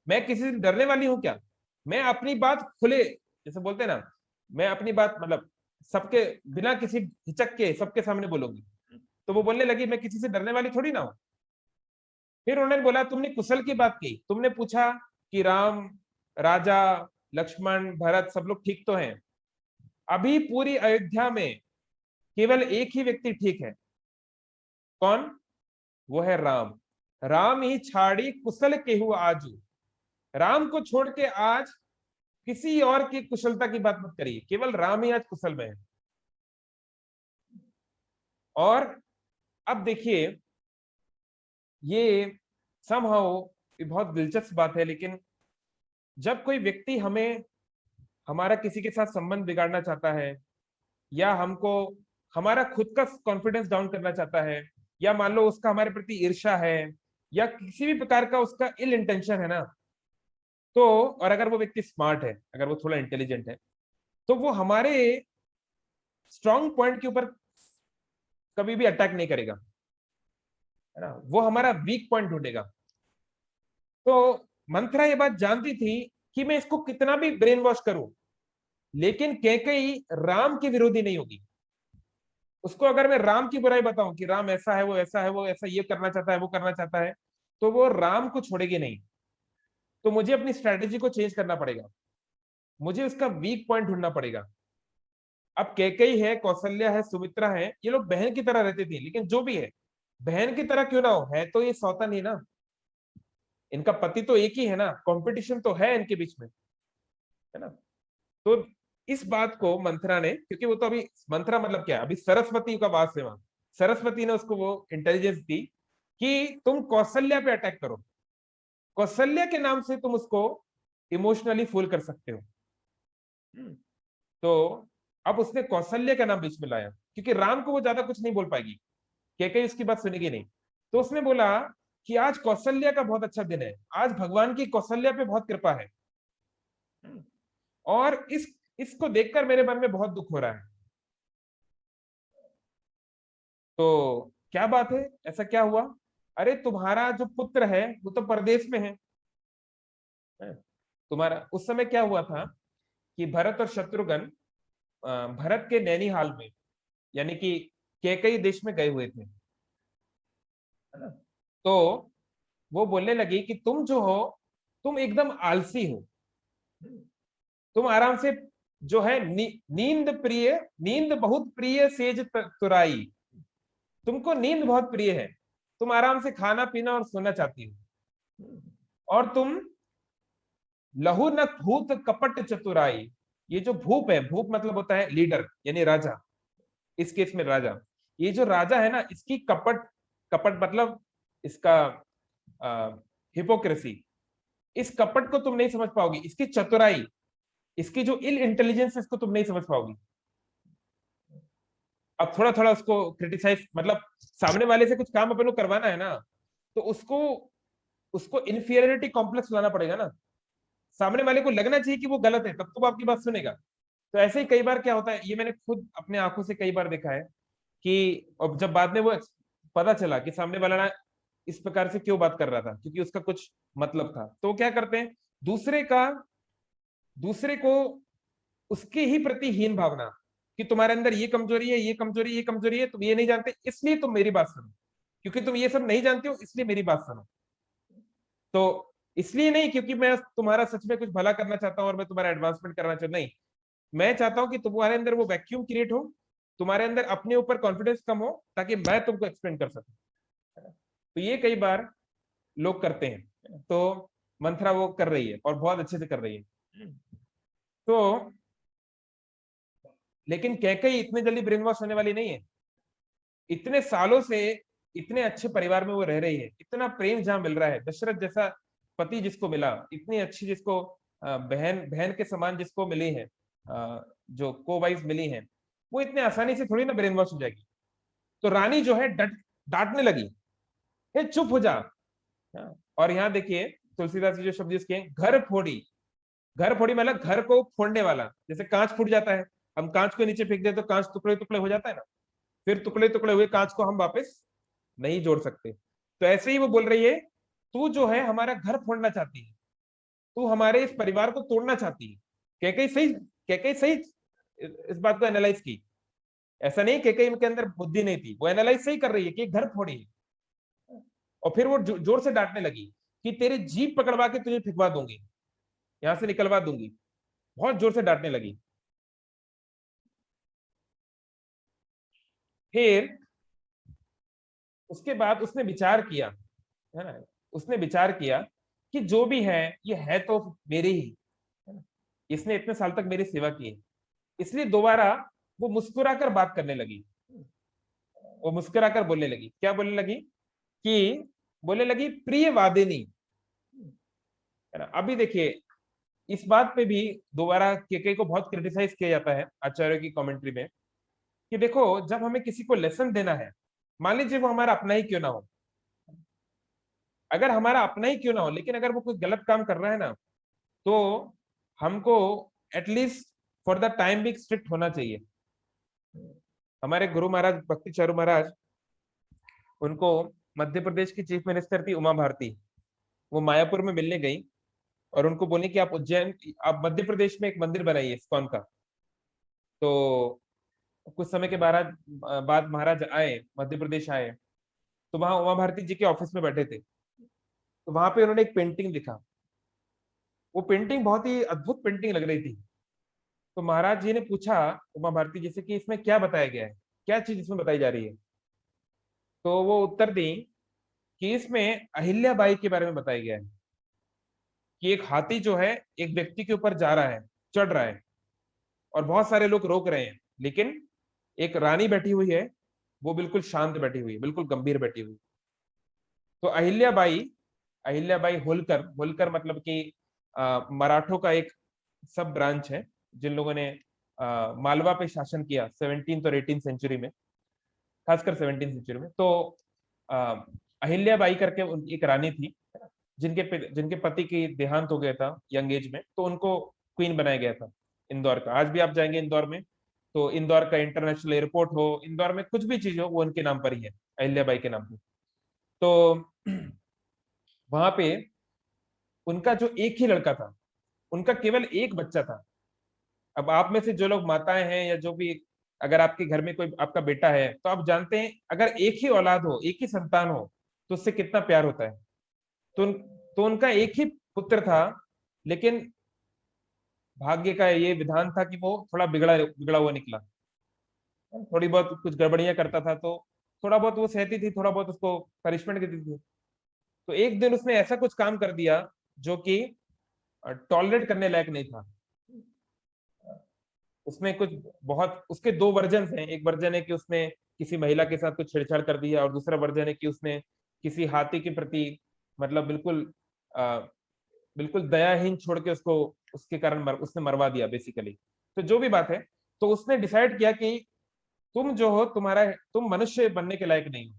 मैं किसी से डरने वाली हूं क्या? मैं अपनी बात खुले, जैसे बोलते हैं ना, मैं अपनी बात मतलब सबके बिना किसी हिचक के सबके सामने बोलूंगी। तो वो बोलने लगी मैं किसी से डरने वाली थोड़ी ना हूं। फिर उन्होंने बोला तुमने कुशल की बात की, तुमने पूछा कि राम, राजा, लक्ष्मण, भरत सब लोग ठीक तो हैं। अभी पूरी अयोध्या में केवल एक ही व्यक्ति ठीक है। कौन? वो है राम। राम ही छाड़ी कुशल केहू आजू। राम को छोड़ के आज किसी और की कुशलता की बात मत करिए, केवल राम ही आज कुशल में है। और अब देखिए ये समहाउ ये बहुत दिलचस्प बात है, लेकिन जब कोई व्यक्ति हमें हमारा किसी के साथ संबंध बिगाड़ना चाहता है, या हमको हमारा खुद का कॉन्फिडेंस डाउन करना चाहता है, या मान लो उसका हमारे प्रति ईर्ष्या है, या किसी भी प्रकार का उसका इल इंटेंशन है ना, तो और अगर वो व्यक्ति स्मार्ट है, अगर वो थोड़ा इंटेलिजेंट है, तो वो हमारे स्ट्रॉन्ग पॉइंट के ऊपर कभी भी अटैक नहीं करेगा, है ना? वो हमारा वीक पॉइंट ढूंढेगा। तो मंथरा ये बात जानती थी कि मैं इसको कितना भी ब्रेन वॉश करूं, लेकिन कैकेयी राम की विरोधी नहीं होगी। उसको अगर मैं राम की बुराई बताऊं कि राम ऐसा है, वो ऐसा है, वो ऐसा ये करना चाहता है, वो करना चाहता है, तो वो राम को छोड़ेगी नहीं। तो मुझे अपनी स्ट्रेटेजी को चेंज करना पड़ेगा, मुझे उसका वीक पॉइंट ढूंढना पड़ेगा। अब कैकेयी है, कौशल्या है, सुमित्रा है, ये लोग बहन की तरह रहती थी, लेकिन जो भी है बहन की तरह क्यों ना हो, है तो ये सौतन ही ना, इनका पति तो एक ही है ना, कंपटीशन तो है इनके बीच में, है ना? तो इस बात को मंथरा ने, क्योंकि वो तो अभी मंथरा मतलब क्या है, अभी सरस्वती का वास है वहां, सरस्वती ने उसको वो इंटेलिजेंस दी कि तुम कौशल्या पे अटैक करो, कौशल्या के नाम से तुम उसको इमोशनली फूल कर सकते हो। तो अब उसने कौशल्य का नाम बीच में लाया, क्योंकि राम को वो ज्यादा कुछ नहीं बोल पाएगी, कैकेयी उसकी बात सुनेगी नहीं। तो उसने बोला कि आज कौशल्या का बहुत अच्छा दिन है, आज भगवान की कौशल्या पे बहुत कृपा है, और इसको देखकर मेरे मन में बहुत दुख हो रहा है। तो क्या बात है, ऐसा क्या हुआ? अरे तुम्हारा जो पुत्र है वो तो परदेश में है। तुम्हारा उस समय क्या हुआ था कि भरत और शत्रुघ्न भरत के नैनीहाल में, यानी कि कैकेयी देश में गए हुए थे, है ना? तो वो बोलने लगी कि तुम जो हो, तुम एकदम आलसी हो, तुम आराम से जो है नींद प्रिय, नींद बहुत प्रिय सेज तुराई, तुमको नींद बहुत प्रिय है, तुम आराम से खाना पीना और सोना चाहती हो, और तुम लहू न भूत कपट चतुराई। ये जो भूप है, भूप मतलब होता है लीडर यानी राजा, इस केस में राजा, ये जो राजा है ना, इसकी कपट, कपट मतलब इसका हिपोक्रेसी, इस कपट को तुम नहीं समझ पाओगी, इसकी चतुराई, इसकी जो इल इंटेलिजेंस इसको तुम नहीं समझ पाओगी। अब थोड़ा थोड़ा उसको क्रिटिसाइज, मतलब सामने वाले से कुछ काम अपन को करवाना है ना, तो उसको उसको इंफीरियरिटी कॉम्प्लेक्स लाना पड़ेगा ना, सामने वाले को लगना चाहिए कि वो गलत है, तब तो वो आपकी बात सुनेगा। तो ऐसे ही कई बार क्या होता है, ये मैंने खुद अपने आंखों से कई बार देखा है कि अब जब बाद में वो पता चला कि सामने वाला ना इस प्रकार से क्यों बात कर रहा था, क्योंकि उसका कुछ मतलब था, तो वो क्या करते हैं, दूसरे को उसके ही प्रति हीन भावना, कि तुम्हारे अंदर ये कमजोरी है, ये कमजोरी, ये कमजोरी है, तुम ये नहीं जानते इसलिए तुम मेरी बात सुनो, क्योंकि तुम ये सब नहीं जानते हो इसलिए मेरी बात सुनो। तो इसलिए नहीं क्योंकि मैं तुम्हारा सच में कुछ भला करना चाहता हूं और मैं तुम्हारा एडवांसमेंट करना चाहता हूं, नहीं, मैं चाहता हूं कि तुम्हारे अंदर वो वैक्यूम क्रिएट हो, तुम्हारे अंदर अपने ऊपर कॉन्फिडेंस कम हो, ताकि मैं तुमको एक्सप्लेन कर सकूं। तो ये कई बार लोग करते हैं। तो मंथरा वो कर रही है और बहुत अच्छे से कर रही है। तो लेकिन कैकेयी इतने जल्दी ब्रेन वॉश होने वाली नहीं है। इतने सालों से इतने अच्छे परिवार में वो रह रही है, इतना प्रेम जहां मिल रहा है, दशरथ जैसा पति जिसको मिला, इतनी अच्छी जिसको बहन बहन के समान जिसको मिली है, जो को वाइफ मिली है, वो इतने आसानी से थोड़ी ना ब्रेन वॉश हो जाएगी। तो रानी जो है डांटने लगी, हे चुप हो जा। और यहाँ देखिए तुलसीदास जी जो शब्द यूज किए, घर फोड़ी। घर फोड़ी मतलब घर को फोड़ने वाला, जैसे कांच फूट जाता है, हम कांच को नीचे फेंक दे तो कांच टुकड़े टुकड़े हो जाता है ना, फिर टुकड़े टुकड़े हुए कांच को हम वापस नहीं जोड़ सकते। तो ऐसे ही वो बोल रही है, तू जो है हमारा घर फोड़ना चाहती है, तू हमारे इस परिवार को तोड़ना चाहती है। कैकेयी सही इस बात को एनालाइज की। ऐसा नहीं कैकेयी के अंदर बुद्धि नहीं थी, वो एनालाइज सही कर रही है कि घर फोड़ी है। और फिर वो जोर से डांटने लगी कि तेरे जीभ पकड़वा के तुझे फिकवा दूंगी, यहां से निकलवा दूंगी। बहुत जोर से डांटने लगी। फिर उसके बाद उसने विचार किया, है ना, उसने विचार किया कि जो भी है ये है तो मेरी ही, है ना, इसने इतने साल तक मेरी सेवा की है, इसलिए दोबारा वो मुस्कुराकर बात करने लगी। वो मुस्कुराकर बोलने लगी, क्या बोलने लगी कि बोलने लगी, प्रिय वादिनी, है ना। अभी देखिए इस बात पे भी दोबारा केके को बहुत क्रिटिसाइज किया जाता है आचार्य की कमेंट्री में, कि देखो जब हमें किसी को लेसन देना है, मान लीजिए वो हमारा अपना ही क्यों ना हो, अगर हमारा अपना ही क्यों ना हो, लेकिन अगर वो कोई गलत काम कर रहा है ना, तो हमको एटलीस्ट फॉर द टाइम भी स्ट्रिक्ट होना चाहिए। हमारे गुरु महाराज भक्ति चारू महाराज, उनको मध्य प्रदेश की चीफ मिनिस्टर थी उमा भारती, वो मायापुर में मिलने गई और उनको बोले कि आप उज्जैन, आप मध्य प्रदेश में एक मंदिर बनाइए इस्कॉन का। तो कुछ समय के बाद महाराज आए, मध्य प्रदेश आए, तो वहां उमा भारती जी के ऑफिस में बैठे थे। तो वहां पे उन्होंने एक पेंटिंग दिखा, वो पेंटिंग बहुत ही अद्भुत पेंटिंग लग रही थी। तो महाराज जी ने पूछा उमा भारती जी से कि इसमें क्या बताया गया है, क्या चीज इसमें बताई जा रही है। तो वो उत्तर दी कि इसमें अहिल्याबाई के बारे में बताया गया है, कि एक हाथी जो है एक व्यक्ति के ऊपर जा रहा है, चढ़ रहा है, और बहुत सारे लोग रोक रहे हैं, लेकिन एक रानी बैठी हुई है, वो बिल्कुल शांत बैठी हुई है, बिल्कुल गंभीर बैठी हुई। तो अहिल्याबाई, अहिल्याबाई होलकर, होलकर मतलब कि मराठों का एक सब ब्रांच है, जिन लोगों ने मालवा पे शासन किया 17th और 18th सेंचुरी में, खासकर 17th सेंचुरी में। तो अहिल्याबाई करके एक रानी थी, जिनके पति की देहांत हो गया था यंग एज में, तो उनको क्वीन बनाया गया था इंदौर का। आज भी आप जाएंगे इंदौर में, तो इंदौर का इंटरनेशनल एयरपोर्ट हो, इंदौर में कुछ भी चीज हो, वो उनके नाम पर ही है, अहिल्याबाई के नाम पर। तो वहां पे उनका जो एक ही लड़का था, उनका केवल एक बच्चा था। अब आप में से जो लोग माताएं हैं या जो भी, अगर आपके घर में कोई आपका बेटा है, तो आप जानते हैं अगर एक ही औलाद हो, एक ही संतान हो, तो उससे कितना प्यार होता है। तो तो उनका एक ही पुत्र था, लेकिन भाग्य का ये विधान था कि वो थोड़ा बिगड़ा बिगड़ा हुआ निकला, थोड़ी बहुत कुछ गड़बड़ियां करता था, तो थोड़ा बहुत वो सहती थी, थोड़ा बहुत उसको पनिशमेंट देती थी। तो एक दिन उसने ऐसा कुछ काम कर दिया जो कि टॉलरेट करने लायक नहीं था। उसमें कुछ बहुत, उसके दो वर्जन हैं, एक वर्जन है कि उसने किसी महिला के साथ कुछ छेड़छाड़ कर दिया, और दूसरा वर्जन है कि उसने किसी हाथी के प्रति, मतलब आ, बिल्कुल दयाहीन छोड़ के उसको, उसके कारण उसने मरवा दिया बेसिकली। तो जो भी बात है, तो उसने डिसाइड किया कि तुम जो हो, तुम मनुष्य बनने के लायक नहीं हो,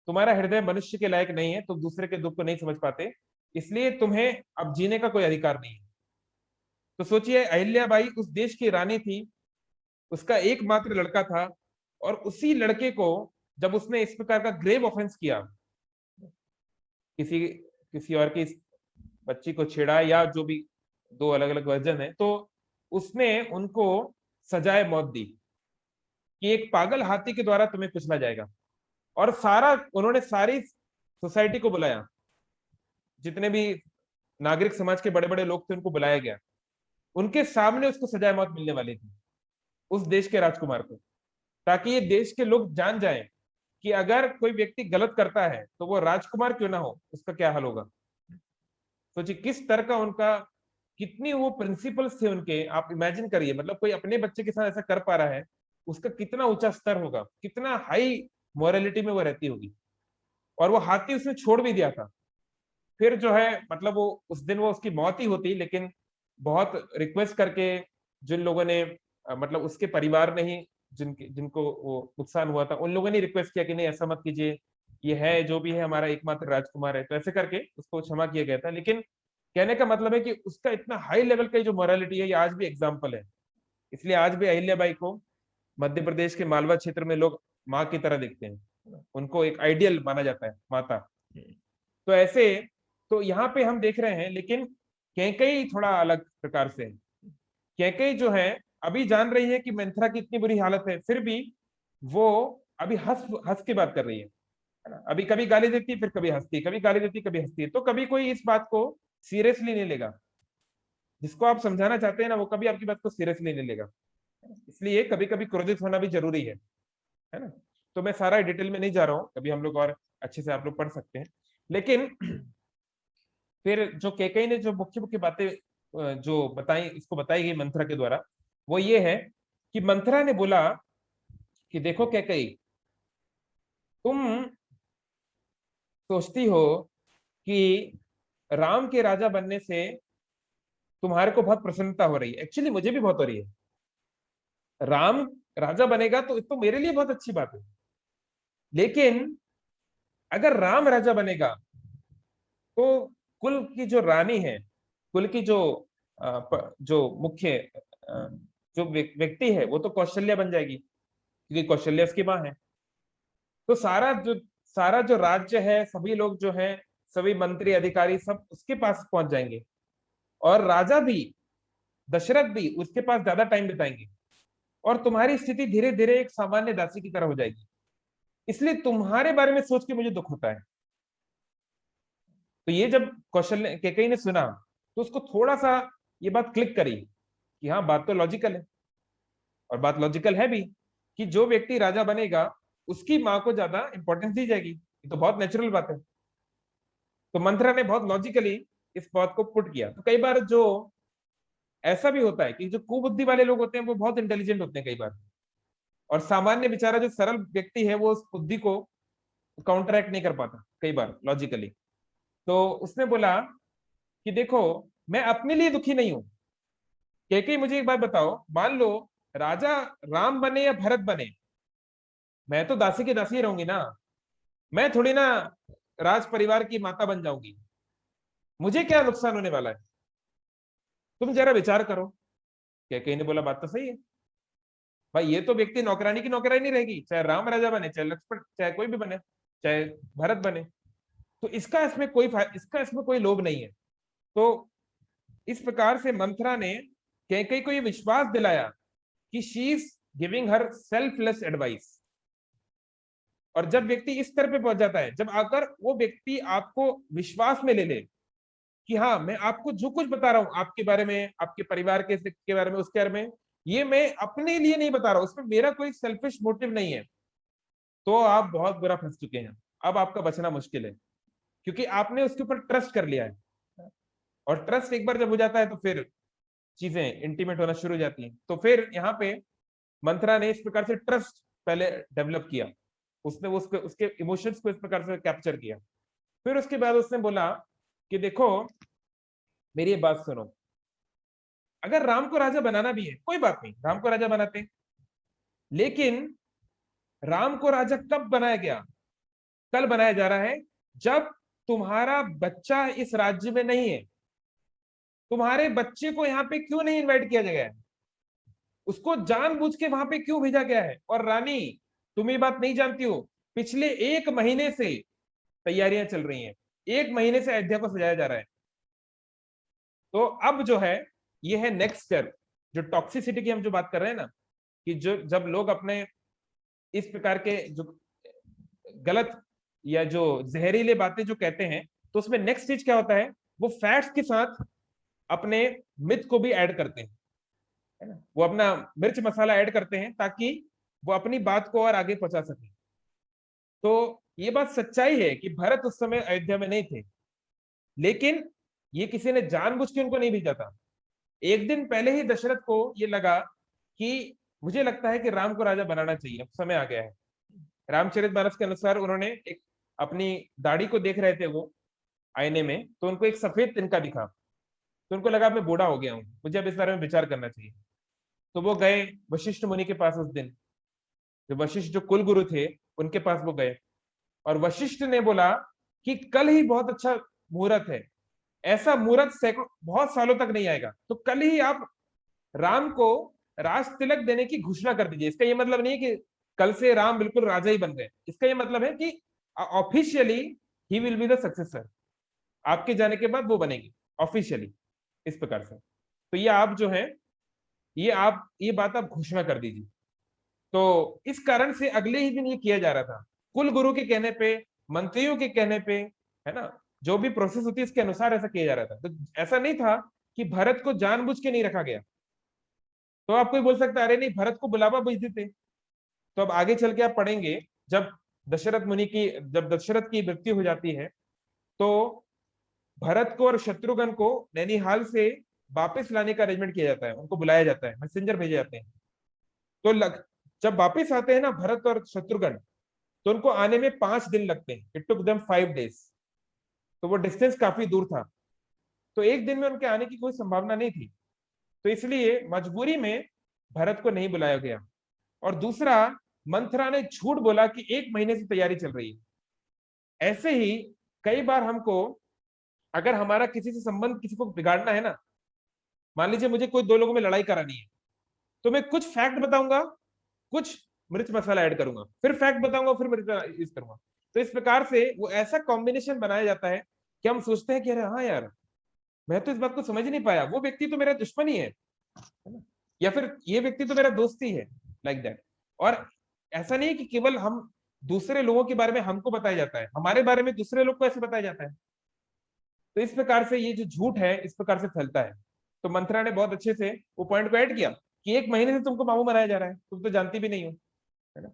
तुम्हारा हृदय मनुष्य के लायक नहीं है, तुम दूसरे के दुख को नहीं समझ पाते, इसलिए तुम्हें अब जीने का कोई अधिकार नहीं है। तो सोचिए, अहिल्याबाई उस देश की रानी थी, उसका एकमात्र लड़का था, और उसी लड़के को जब उसने इस प्रकार का ग्रेव ऑफेंस किया, किसी किसी और की बच्ची को छेड़ा, या जो भी, दो अलग अलग वर्जन है, तो उसने उनको सजाए मौत दी कि एक पागल हाथी के द्वारा तुम्हें कुचला जाएगा। और उन्होंने सारी सोसाइटी को बुलाया, जितने भी नागरिक समाज के बड़े बड़े लोग थे उनको बुलाया गया, उनके सामने उसको सजाए मौत मिलने वाली थी, उस देश के राजकुमार को, ताकि ये देश के लोग जान जाएं कि अगर कोई व्यक्ति गलत करता है तो वो राजकुमार क्यों ना हो, उसका क्या हाल होगा। सोचिए किस तरह का उनका, कितनी वो प्रिंसिपल्स थे उनके, आप इमेजिन करिए, मतलब कोई अपने बच्चे के साथ ऐसा कर पा रहा है, उसका कितना ऊंचा स्तर होगा, कितना हाई मोरालिटी में वो रहती होगी। और वो हाथी उसने छोड़ भी दिया था। फिर जो है मतलब वो उस दिन वो उसकी मौत ही होती, लेकिन बहुत रिक्वेस्ट करके जिन लोगों ने मतलब उसके परिवार ने ही, जिनको वो नुकसान हुआ था, उन लोगों ने रिक्वेस्ट किया कि नहीं ऐसा मत कीजिए, ये है जो भी है हमारा एकमात्र राजकुमार है, तो ऐसे करके उसको क्षमा किया गया था। लेकिन कहने का मतलब है कि उसका इतना हाई लेवल का जो मोरालिटी है, ये आज भी एग्जाम्पल है। इसलिए आज भी अहिल्याबाई को मध्य प्रदेश के मालवा क्षेत्र में लोग माँ की तरह देखते हैं, उनको एक आइडियल माना जाता है माता। तो ऐसे, तो यहाँ पे हम देख रहे हैं, लेकिन कैकेयी थोड़ा अलग प्रकार से है। कैकेयी जो है अभी जान रही है कि मंथरा की इतनी बुरी हालत है, फिर भी वो अभी हंस हंस के बात कर रही है ना। अभी कभी गाली देती है, फिर कभी हंसती है, कभी गाली देती है, कभी हंसती है, तो कभी कोई इस बात को सीरियसली नहीं लेगा। जिसको आप समझाना चाहते हैं ना, वो कभी आपकी बात को सीरियसली नहीं लेगा। इसलिए कभी कभी क्रोधित होना भी जरूरी है ना। तो मैं सारा डिटेल में नहीं जा रहा हूँ, कभी हम लोग और अच्छे से आप लोग पढ़ सकते हैं। लेकिन फिर जो कैकेयी ने जो मुख्य मुख्य बातें जो बताई, इसको बताई गई मंथरा के द्वारा, वो ये है कि मंथरा ने बोला कि देखो कैकेयी, तुम सोचती हो कि राम के राजा बनने से तुम्हारे को बहुत प्रसन्नता हो रही है, एक्चुअली मुझे भी बहुत हो रही है। राम राजा बनेगा तो मेरे लिए बहुत अच्छी बात है। लेकिन अगर राम राजा बनेगा तो कुल की जो रानी है, कुल की जो जो मुख्य जो व्यक्ति है, वो तो कौशल्या बन जाएगी, क्योंकि कौशल्या उसकी माँ है। तो सारा जो राज्य है, सभी लोग जो है, सभी मंत्री अधिकारी सब उसके पास पहुंच जाएंगे, और राजा भी, दशरथ भी उसके पास ज्यादा टाइम बिताएंगे, और तुम्हारी स्थिति धीरे धीरे एक सामान्य दासी की तरह हो जाएगी। इसलिए तुम्हारे बारे में सोच के मुझे दुख होता है। तो ये जब कौशल्य कैकेयी ने सुना, तो उसको थोड़ा सा ये बात क्लिक करी कि हाँ, बात तो लॉजिकल है। और बात लॉजिकल है भी कि जो व्यक्ति राजा बनेगा उसकी माँ को ज्यादा इंपॉर्टेंस दी जाएगी, ये तो बहुत नेचुरल बात है। तो मंथरा ने बहुत लॉजिकली इस बात को पुट किया। तो कई बार जो ऐसा भी होता है कि जो कुबुद्धि वाले लोग होते हैं वो बहुत इंटेलिजेंट होते हैं कई बार, और सामान्य बेचारा जो सरल व्यक्ति है वो उस बुद्धि को काउंटरैक्ट नहीं कर पाता कई बार लॉजिकली। तो उसने बोला कि देखो, मैं अपने लिए दुखी नहीं हूं। कैकेयी, मुझे एक बात बताओ, मान लो राजा राम बने या भरत बने, मैं तो दासी की दासी रहूंगी ना। मैं थोड़ी ना राज परिवार की माता बन जाऊंगी। मुझे क्या नुकसान होने वाला है, तुम जरा विचार करो। कैकेयी ने बोला, बात तो सही है भाई, ये तो व्यक्ति नौकरानी की नौकरानी रहेगी, चाहे राम राजा बने, चाहे लक्ष्मण, चाहे कोई भी बने, चाहे भरत बने। तो इसका इसमें कोई लोभ नहीं है। तो इस प्रकार से मंथरा ने कैकेयी को ये विश्वास दिलाया कि she is giving her selfless advice. और जब व्यक्ति इस स्तर पे पहुंच जाता है, जब अगर वो व्यक्ति आपको विश्वास में ले ले कि हाँ, मैं आपको जो कुछ बता रहा हूँ आपके बारे में, आपके परिवार के बारे में, उसके बारे में, ये मैं अपने लिए नहीं बता रहा हूँ, उसमें मेरा कोई सेल्फिश मोटिव नहीं है, तो आप बहुत बुरा फंस चुके हैं। अब आपका बचना मुश्किल है, क्योंकि आपने उसके ऊपर ट्रस्ट कर लिया है। और ट्रस्ट एक बार जब हो जाता है तो फिर चीजें इंटीमेट होना शुरू हो जाती हैं। तो फिर यहाँ पे मंथरा ने इस प्रकार से ट्रस्ट पहले डेवलप किया, उसने उसके इमोशंस को इस प्रकार से कैप्चर किया। फिर उसके बाद उसने बोला कि देखो, मेरी ये बात सुनो, अगर राम को राजा बनाना भी है कोई बात नहीं, राम को राजा बनाते हैं, लेकिन राम को राजा कब बनाया गया, कल बनाया जा रहा है, जब तुम्हारा बच्चा इस राज्य में नहीं है। तुम्हारे बच्चे को यहाँ पे क्यों नहीं इनवाइट किया गया है, उसको जानबूझ के वहां पे क्यों भेजा गया है। और रानी, तुम ये बात नहीं जानती हो, पिछले 1 महीने से तैयारियां चल रही हैं, 1 महीने से अयोध्या को सजाया जा रहा है। तो अब जो है, ये है नेक्स्ट स्टेप, जो टॉक्सिसिटी की हम जो बात कर रहे हैं ना, कि जो जब लोग अपने इस प्रकार के जो गलत या जो जहरीले बातें जो कहते हैं, तो उसमें नेक्स्ट स्टेज क्या होता है, वो फैक्ट्स के साथ अपने मिथ को भी ऐड करते हैं, है ना। वो अपना मिर्च मसाला ऐड करते हैं ताकि वो अपनी बात को और आगे पहुंचा सके। तो ये बात सच्चाई है कि भरत उस समय अयोध्या में नहीं थे, लेकिन ये किसी ने जानबूझ के उनको नहीं भेजा था। एक दिन पहले ही दशरथ को ये लगा कि मुझे लगता है कि राम को राजा बनाना चाहिए, अब समय आ गया है। रामचरितमानस के अनुसार उन्होंने एक अपनी दाढ़ी को देख रहे थे वो आईने में, तो उनको एक सफेद तिनका दिखा, तो उनको लगा मैं बूढ़ा हो गया हूँ, मुझे अब इस बारे में विचार करना चाहिए। तो वो गए वशिष्ठ मुनि के पास उस दिन, जो वशिष्ठ जो कुल गुरु थे उनके पास वो गए, और वशिष्ठ ने बोला कि कल ही बहुत अच्छा मुहूर्त है, ऐसा मुहूर्त सैकड़ों बहुत सालों तक नहीं आएगा, तो कल ही आप राम को राज तिलक देने की घोषणा कर दीजिए। इसका ये मतलब नहीं है कि कल से राम बिल्कुल राजा ही बन गए, इसका ये मतलब है कि officially he will be the successor, आपके जाने के बाद वो बनेंगे ऑफिशियली, इस प्रकार से। तो ये आप जो है ये बात आप घोषणा कर दीजिए। तो इस कारण से अगले ही दिन ये किया जा रहा था, कुल गुरु के कहने पे, मंत्रियों के कहने पे, है ना, जो भी प्रोसेस होती है इसके अनुसार ऐसा किया जा रहा था। तो ऐसा नहीं था कि भरत को जानबूझ के नहीं रखा गया। तो आप कोई बोल सकता है अरे नहीं भरत को बुलावा भेज देते। तो अब आगे चल के आप पढ़ेंगे, जब जब दशरथ की मृत्यु हो जाती है, तो भरत को और शत्रुघ्न को नैनीहाल से वापस लाने का अरेंजमेंट किया जाता है, उनको बुलाया जाता है, मैसेंजर भेजे जाते हैं। तो जब वापस आते हैं ना भरत और शत्रुघ्न, तो उनको आने में 5 दिन लगते हैं, इट टुक देम 5 डेज। तो वो डिस्टेंस काफी दूर था, तो एक दिन में उनके आने की कोई संभावना नहीं थी, तो इसलिए मजबूरी में भरत को नहीं बुलाया गया। और दूसरा, मंथरा ने झूठ बोला कि 1 महीने से तैयारी चल रही है। ऐसे ही कई बार हमको, अगर हमारा किसी से संबंध किसी को बिगाड़ना है ना, मान लीजिए मुझे कोई 2 लोगों में लड़ाई करानी है, तो मैं कुछ फैक्ट बताऊंगा, कुछ मिर्च मसाला ऐड करूंगा, फिर फैक्ट बताऊंगा, फिर मिर्च यूज करूंगा। तो इस प्रकार से वो ऐसा कॉम्बिनेशन बनाया जाता है कि हम सोचते हैं कि अरे हाँ यार, मैं तो इस बात को समझ ही नहीं पाया, वो व्यक्ति तो मेरा दुश्मन ही है ना, या फिर ये व्यक्ति तो मेरा दोस्त ही है, लाइक दैट। और ऐसा नहीं है कि केवल हम दूसरे लोगों के बारे में हमको बताया जाता है, हमारे बारे में दूसरे लोग को ऐसे बताया जाता है। तो इस प्रकार से ये जो झूठ है इस प्रकार से फैलता है। तो मंत्रा ने बहुत अच्छे से वो पॉइंट को ऐड किया कि 1 महीने से तुमको मामू मनाया जा रहा है, तुम तो जानती भी नहीं हो, है ना।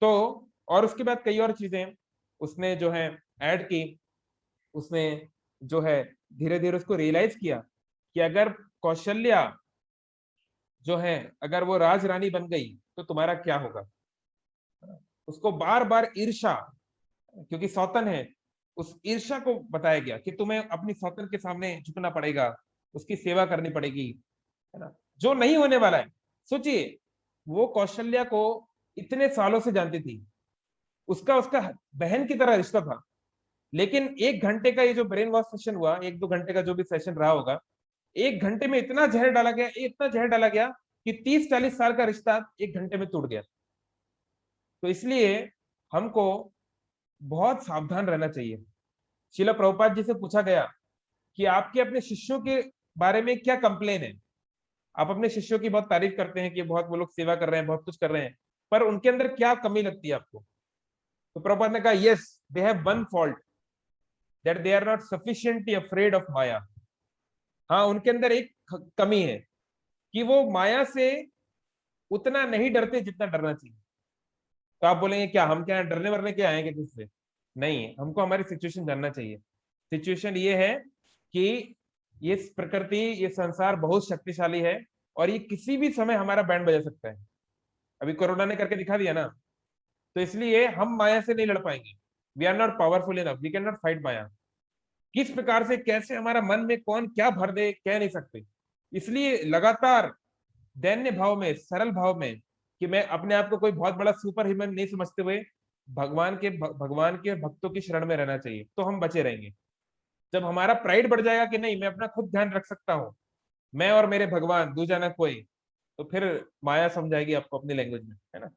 तो और उसके बाद कई और चीजें उसने जो है ऐड की। उसने जो है धीरे धीरे उसको रियलाइज किया कि अगर कौशल्या जो है अगर वो राज रानी बन गई तो तुम्हारा क्या होगा। उसको बार बार ईर्ष्या, क्योंकि सौतन है, उस ईर्ष्या को बताया गया कि तुम्हें अपनी सौतन के सामने झुकना पड़ेगा, उसकी सेवा करनी पड़ेगी, है ना, जो नहीं होने वाला है। सोचिए, वो कौशल्या को इतने सालों से जानती थी, उसका उसका बहन की तरह रिश्ता था, लेकिन 1 घंटे का ये जो ब्रेन वॉश सेशन हुआ, 1-2 घंटे का जो भी सेशन रहा होगा, 1 घंटे में इतना जहर डाला गया, इतना जहर डाला गया कि 30-40 साल का रिश्ता 1 घंटे में टूट गया। तो इसलिए हमको बहुत सावधान रहना चाहिए। शिला प्रभुपाद जी से पूछा गया कि आपके अपने शिष्यों के बारे में क्या कंप्लेन है। आप अपने शिष्यों की बहुत तारीफ करते हैं कि बहुत वो लोग सेवा कर रहे हैं, बहुत कुछ कर रहे हैं, पर उनके अंदर क्या कमी लगती है आपको। तो प्रभुपाद ने कहा yes, they have one fault, that they are not sufficiently afraid of Maya. हाँ, उनके अंदर एक कमी है कि वो माया से उतना नहीं डरते जितना डरना चाहिए। तो आप बोलेंगे क्या हम क्या डरने वरने के आएंगे किससे? नहीं, हमको हमारी सिचुएशन जानना चाहिए। सिचुएशन ये है कि ये प्रकृति, ये संसार बहुत शक्तिशाली है, और ये किसी भी समय हमारा बैंड बजा सकता है। अभी कोरोना ने करके दिखा दिया ना। तो इसलिए हम माया से नहीं लड़ पाएंगे। We are not powerful enough, we can not fight Maya. किस प्रकार से कैसे हमारा मन में कौन क्या भर दे कह नहीं सकते। इसलिए लगातार दैन्य भाव में, सरल भाव में, कि मैं अपने आप को कोई बहुत बड़ा सुपर ह्यूमन नहीं समझते हुए भगवान के भक्तों की शरण में रहना चाहिए, तो हम बचे रहेंगे। जब हमारा प्राइड बढ़ जाएगा कि नहीं मैं अपना खुद ध्यान रख सकता हूँ, मैं और मेरे भगवान दूजा ना कोई, तो फिर माया समझाएगी आपको अपनी लैंग्वेज में, है ना।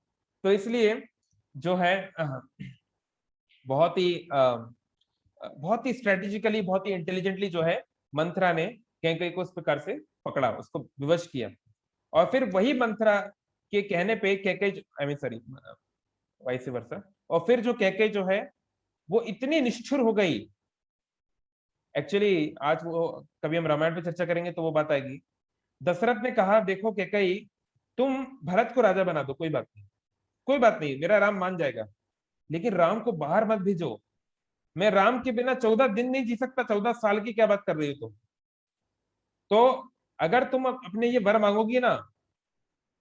तो इसलिए जो है बहुत ही बहुत ही स्ट्रेटेजिकली, बहुत ही इंटेलिजेंटली जो है मंथरा ने कैकेयी को उस प्रकार से पकड़ा, उसको विवश किया। और फिर वही मंथरा के कहने पे Kaikeyi, I mean sorry vice versa, और फिर जो कैकेयी जो है वो इतनी निष्ठुर हो गई। एक्चुअली आज वो कभी हम रामायण पे चर्चा करेंगे तो वो बात आएगी। दशरथ ने कहा देखो कैकेयी, तुम भरत को राजा बना दो, कोई बात नहीं, कोई बात नहीं, मेरा राम मान जाएगा, लेकिन राम को बाहर मत भेजो, मैं राम के बिना 14 दिन नहीं जी सकता, 14 साल की क्या बात कर रही हो तुम? तो अगर तुम अपने ये वर मांगोगी ना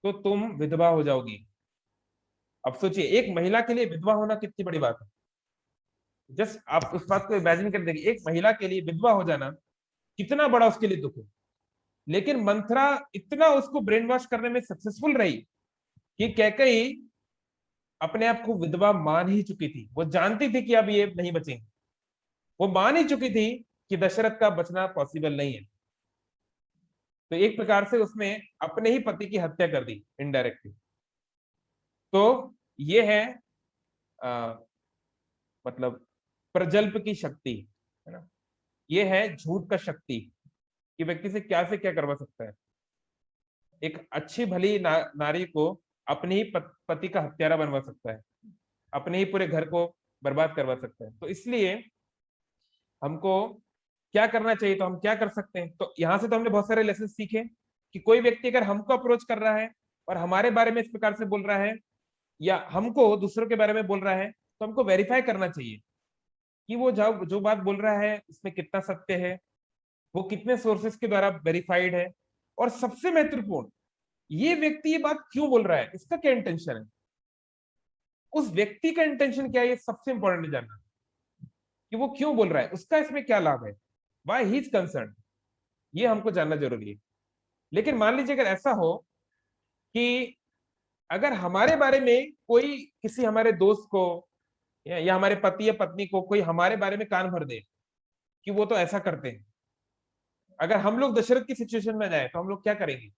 तो तुम विधवा हो जाओगी। अब सोचिए, एक महिला के लिए विधवा होना कितनी बड़ी बात है। जस्ट आप उस बात को इमेजिन कर देखिए, एक महिला के लिए विधवा हो जाना कितना बड़ा उसके लिए दुख है। लेकिन मंथरा इतना उसको ब्रेन वॉश करने में सक्सेसफुल रही कि कैकेयी अपने आप को विधवा मान ही चुकी थी। वो जानती थी कि अब ये नहीं बचेंगे। वो मान ही चुकी थी कि दशरथ का बचना पॉसिबल नहीं है। तो एक प्रकार से उसने अपने ही पति की हत्या कर दी इनडायरेक्टली। तो ये है आ, मतलब प्रजल्प की शक्ति, है ना। ये है झूठ का शक्ति कि व्यक्ति से क्या करवा सकता है। एक अच्छी भली नारी को अपने ही पति का हत्यारा बनवा सकता है, अपने ही पूरे घर को बर्बाद करवा सकता है। तो इसलिए हमको क्या करना चाहिए, तो हम क्या कर सकते हैं। तो यहाँ से तो हमने बहुत सारे लेसन सीखे कि कोई व्यक्ति अगर हमको अप्रोच कर रहा है और हमारे बारे में इस प्रकार से बोल रहा है या हमको दूसरों के बारे में बोल रहा है, तो हमको वेरीफाई करना चाहिए कि वो जो बात बोल रहा है उसमें कितना सत्य है, वो कितने सोर्सेस के द्वारा वेरीफाइड है, और सबसे महत्वपूर्ण, ये व्यक्ति ये बात क्यों बोल रहा है, इसका क्या इंटेंशन है, उस व्यक्ति का इंटेंशन क्या है, ये सबसे इंपॉर्टेंट जानना कि वो क्यों बोल रहा है, उसका इसमें क्या लाभ है, वाई ही इज कंसर्न, ये हमको जानना जरूरी है। लेकिन मान लीजिए अगर ऐसा हो कि अगर हमारे बारे में कोई किसी हमारे दोस्त को या हमारे पति या पत्नी को कोई हमारे बारे में कान भर दे कि वो तो ऐसा करते हैं, अगर हम लोग दशरथ की सिचुएशन में जाए तो हम लोग क्या करेंगे।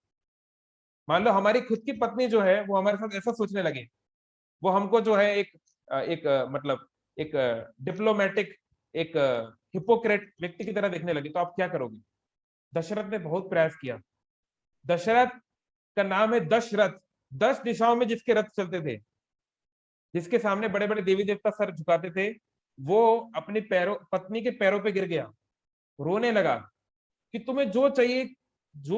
मान लो हमारी खुद की पत्नी जो है वो हमारे साथ ऐसा सोचने लगे, वो हमको जो है मतलब एक डिप्लोमेटिक, एक हिपोक्रेट व्यक्ति की तरह देखने लगे, तो आप क्या करोगे। दशरथ ने बहुत प्रयास किया। दशरथ का नाम है दशरथ, 10 दिशाओं में जिसके रथ चलते थे, जिसके सामने बड़े बड़े देवी देवता सर झुकाते थे, वो अपनी पत्नी के पैरों पे गिर गया, रोने लगा कि तुम्हें जो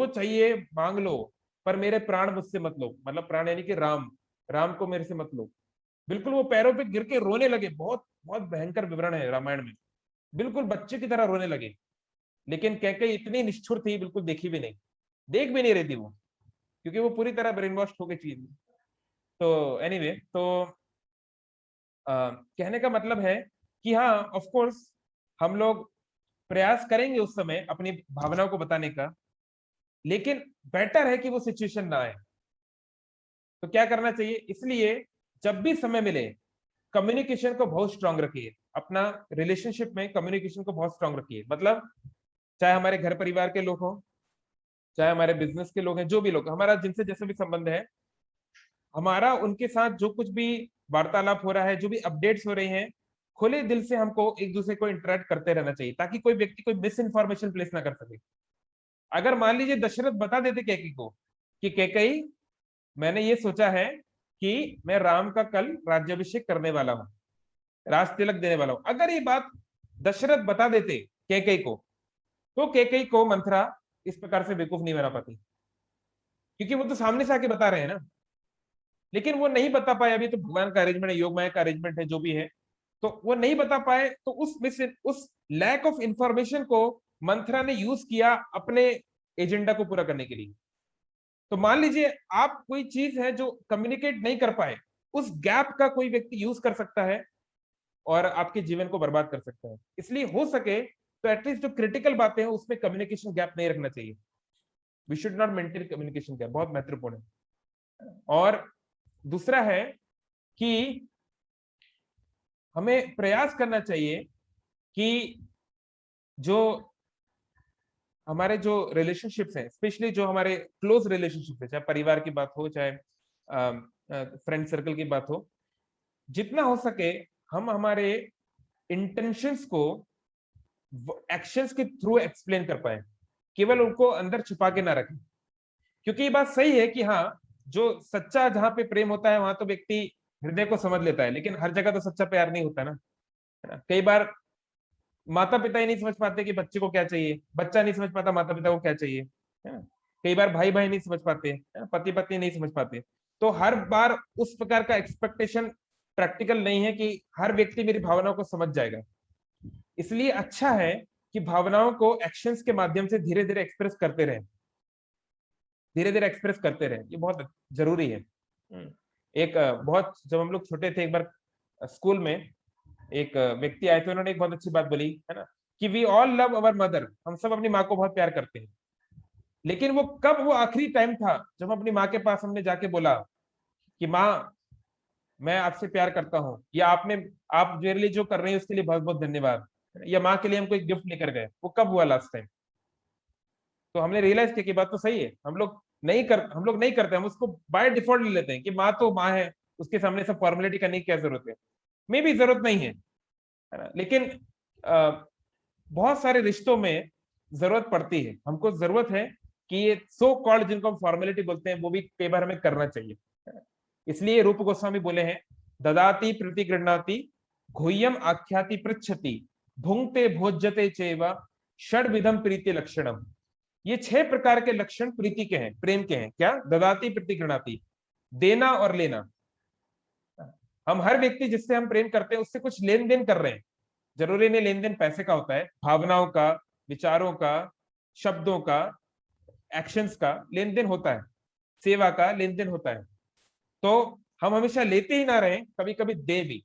चाहिए मांग लो, पर मेरे प्राण मुझसे मत लो। मतलब प्राण यानी कि राम, राम को मेरे से मत लो। बिल्कुल वो पैरों पे गिर के रोने लगे। बहुत बहुत भयंकर विवरण है रामायण में। बिल्कुल बच्चे की तरह रोने लगे। लेकिन कैकेयी इतनी निष्ठुर थी, बिल्कुल देखी भी नहीं, देख भी नहीं रही थी वो, क्योंकि वो पूरी तरह ब्रेन वॉश हो गई चीज। तो एनीवे, तो कहने का मतलब है कि हाँ, ऑफ कोर्स हम लोग प्रयास करेंगे उस समय अपनी भावनाओं को बताने का, लेकिन बेटर है कि वो सिचुएशन ना आए। तो क्या करना चाहिए, इसलिए जब भी समय मिले कम्युनिकेशन को बहुत स्ट्रांग रखिए। अपना रिलेशनशिप में कम्युनिकेशन को बहुत स्ट्रांग रखिए। मतलब चाहे हमारे घर परिवार के लोग हो, चाहे हमारे बिजनेस के लोग हैं, जो भी लोग हमारा जिनसे जैसे भी संबंध है, हमारा उनके साथ जो कुछ भी वार्तालाप हो रहा है, जो भी अपडेट्स हो रही हैं, खुले दिल से हमको एक दूसरे को इंटरेक्ट करते रहना चाहिए, ताकि कोई व्यक्ति कोई मिस इन्फॉर्मेशन प्लेस ना कर सके। अगर मान लीजिए दशरथ बता देते कैकेयी को कि कैकेयी, मैंने ये सोचा है कि मैं राम का कल राज्याभिषेक करने वाला हूं, राज तिलक देने वाला हूं, अगर ये बात दशरथ बता देते कैकेयी को, तो कैकेयी को मंथरा इस प्रकार से बेवकूफ नहीं बना पाती, क्योंकि वो तो सामने से आके बता रहे हैं ना। लेकिन वो नहीं बता पाए, अभी तो भगवान का अरेंजमेंट है, योग माया का अरेंजमेंट है, जो भी है, तो वो नहीं बता पाए। तो उस लैक ऑफ इंफॉर्मेशन को मंथरा ने यूज किया अपने एजेंडा को पूरा करने के लिए। तो मान लीजिए आप कोई चीज है जो कम्युनिकेट नहीं कर पाए, उस गैप का कोई व्यक्ति यूज कर सकता है और आपके जीवन को बर्बाद कर सकता है। इसलिए हो सके तो एटलीस्ट जो क्रिटिकल बातें हैं उसमें कम्युनिकेशन गैप नहीं रखना चाहिए। We should not maintain communication gap, बहुत महत्वपूर्ण है। और दूसरा है कि हमें प्रयास करना चाहिए कि जो हमारे जो रिलेशनशिप्स हैं, स्पेशली जो हमारे क्लोज रिलेशनशिप है, चाहे परिवार की बात हो, चाहे फ्रेंड सर्कल की बात हो, जितना हो सके हम हमारे इंटेंशंस को एक्शंस के थ्रू एक्सप्लेन कर पाए, केवल उनको अंदर छुपा के ना रखें। क्योंकि ये बात सही है कि हाँ, जो सच्चा जहां पे प्रेम होता है वहां तो व्यक्ति हृदय को समझ लेता है, लेकिन हर जगह तो सच्चा प्यार नहीं होता ना, है ना। कई बार माता पिता ही नहीं समझ पाते कि बच्चे को क्या चाहिए, बच्चा नहीं समझ पाता माता पिता को क्या चाहिए, है ना। कई बार भाई भाई नहीं समझ पाते, है ना, पति पत्नी नहीं समझ पाते। तो हर बार उस प्रकार का एक्सपेक्टेशन प्रैक्टिकल नहीं है कि हर व्यक्ति मेरी भावनाओं को समझ जाएगा। इसलिए अच्छा है कि भावनाओं को एक्शंस के माध्यम से धीरे धीरे एक्सप्रेस करते रहें, धीरे धीरे एक्सप्रेस करते रहें, ये बहुत जरूरी है। एक बहुत, जब हम लोग छोटे थे, एक बार स्कूल में एक व्यक्ति आए थे, उन्होंने एक बहुत अच्छी बात बोली है ना, कि we all love our mother, हम सब अपनी माँ को बहुत प्यार करते हैं। लेकिन वो कब, वो आखिरी टाइम था जब अपनी माँ के पास हमने जाके बोला कि माँ, मैं आपसे प्यार करता हूँ, या आप मेरे लिए जो कर रही है उसके लिए बहुत बहुत धन्यवाद, या माँ के लिए हम कोई गिफ्ट लेकर गए, वो कब हुआ लास्ट टाइम? तो हमने रियलाइज किया कि बात तो सही है, हम लोग नहीं करते, हम उसको बाय डिफॉल्ट ले लेते हैं कि माँ तो माँ है, उसके सामने सब फॉर्मेलिटी करने की क्या जरूरत है। मे भी जरूरत नहीं है ना, लेकिन बहुत सारे रिश्तों में जरूरत पड़ती है, हमको जरूरत है कि ये सो कॉल्ड जिनको हम फॉर्मेलिटी बोलते हैं वो भी कई बार हमें करना चाहिए। इसलिए रूप गोस्वामी बोले हैं, ददाति प्रतिगृह्णाति घुह्यम आख्याति पृच्छति भुंक्ते भोज्यते चैव षड्विधम प्रीति लक्षणम। ये 6 प्रकार के लक्षण प्रीति के हैं, प्रेम के हैं। क्या? ददाति प्रतिगृह्णाति, देना और लेना। हम हर व्यक्ति जिससे हम प्रेम करते हैं उससे कुछ लेन देन कर रहे हैं। जरूरी नहीं लेन देन पैसे का होता है, भावनाओं का, विचारों का, शब्दों का, एक्शंस का लेन देन होता है, सेवा का लेन देन होता है। तो हम हमेशा लेते ही ना रहे, कभी कभी दे भी,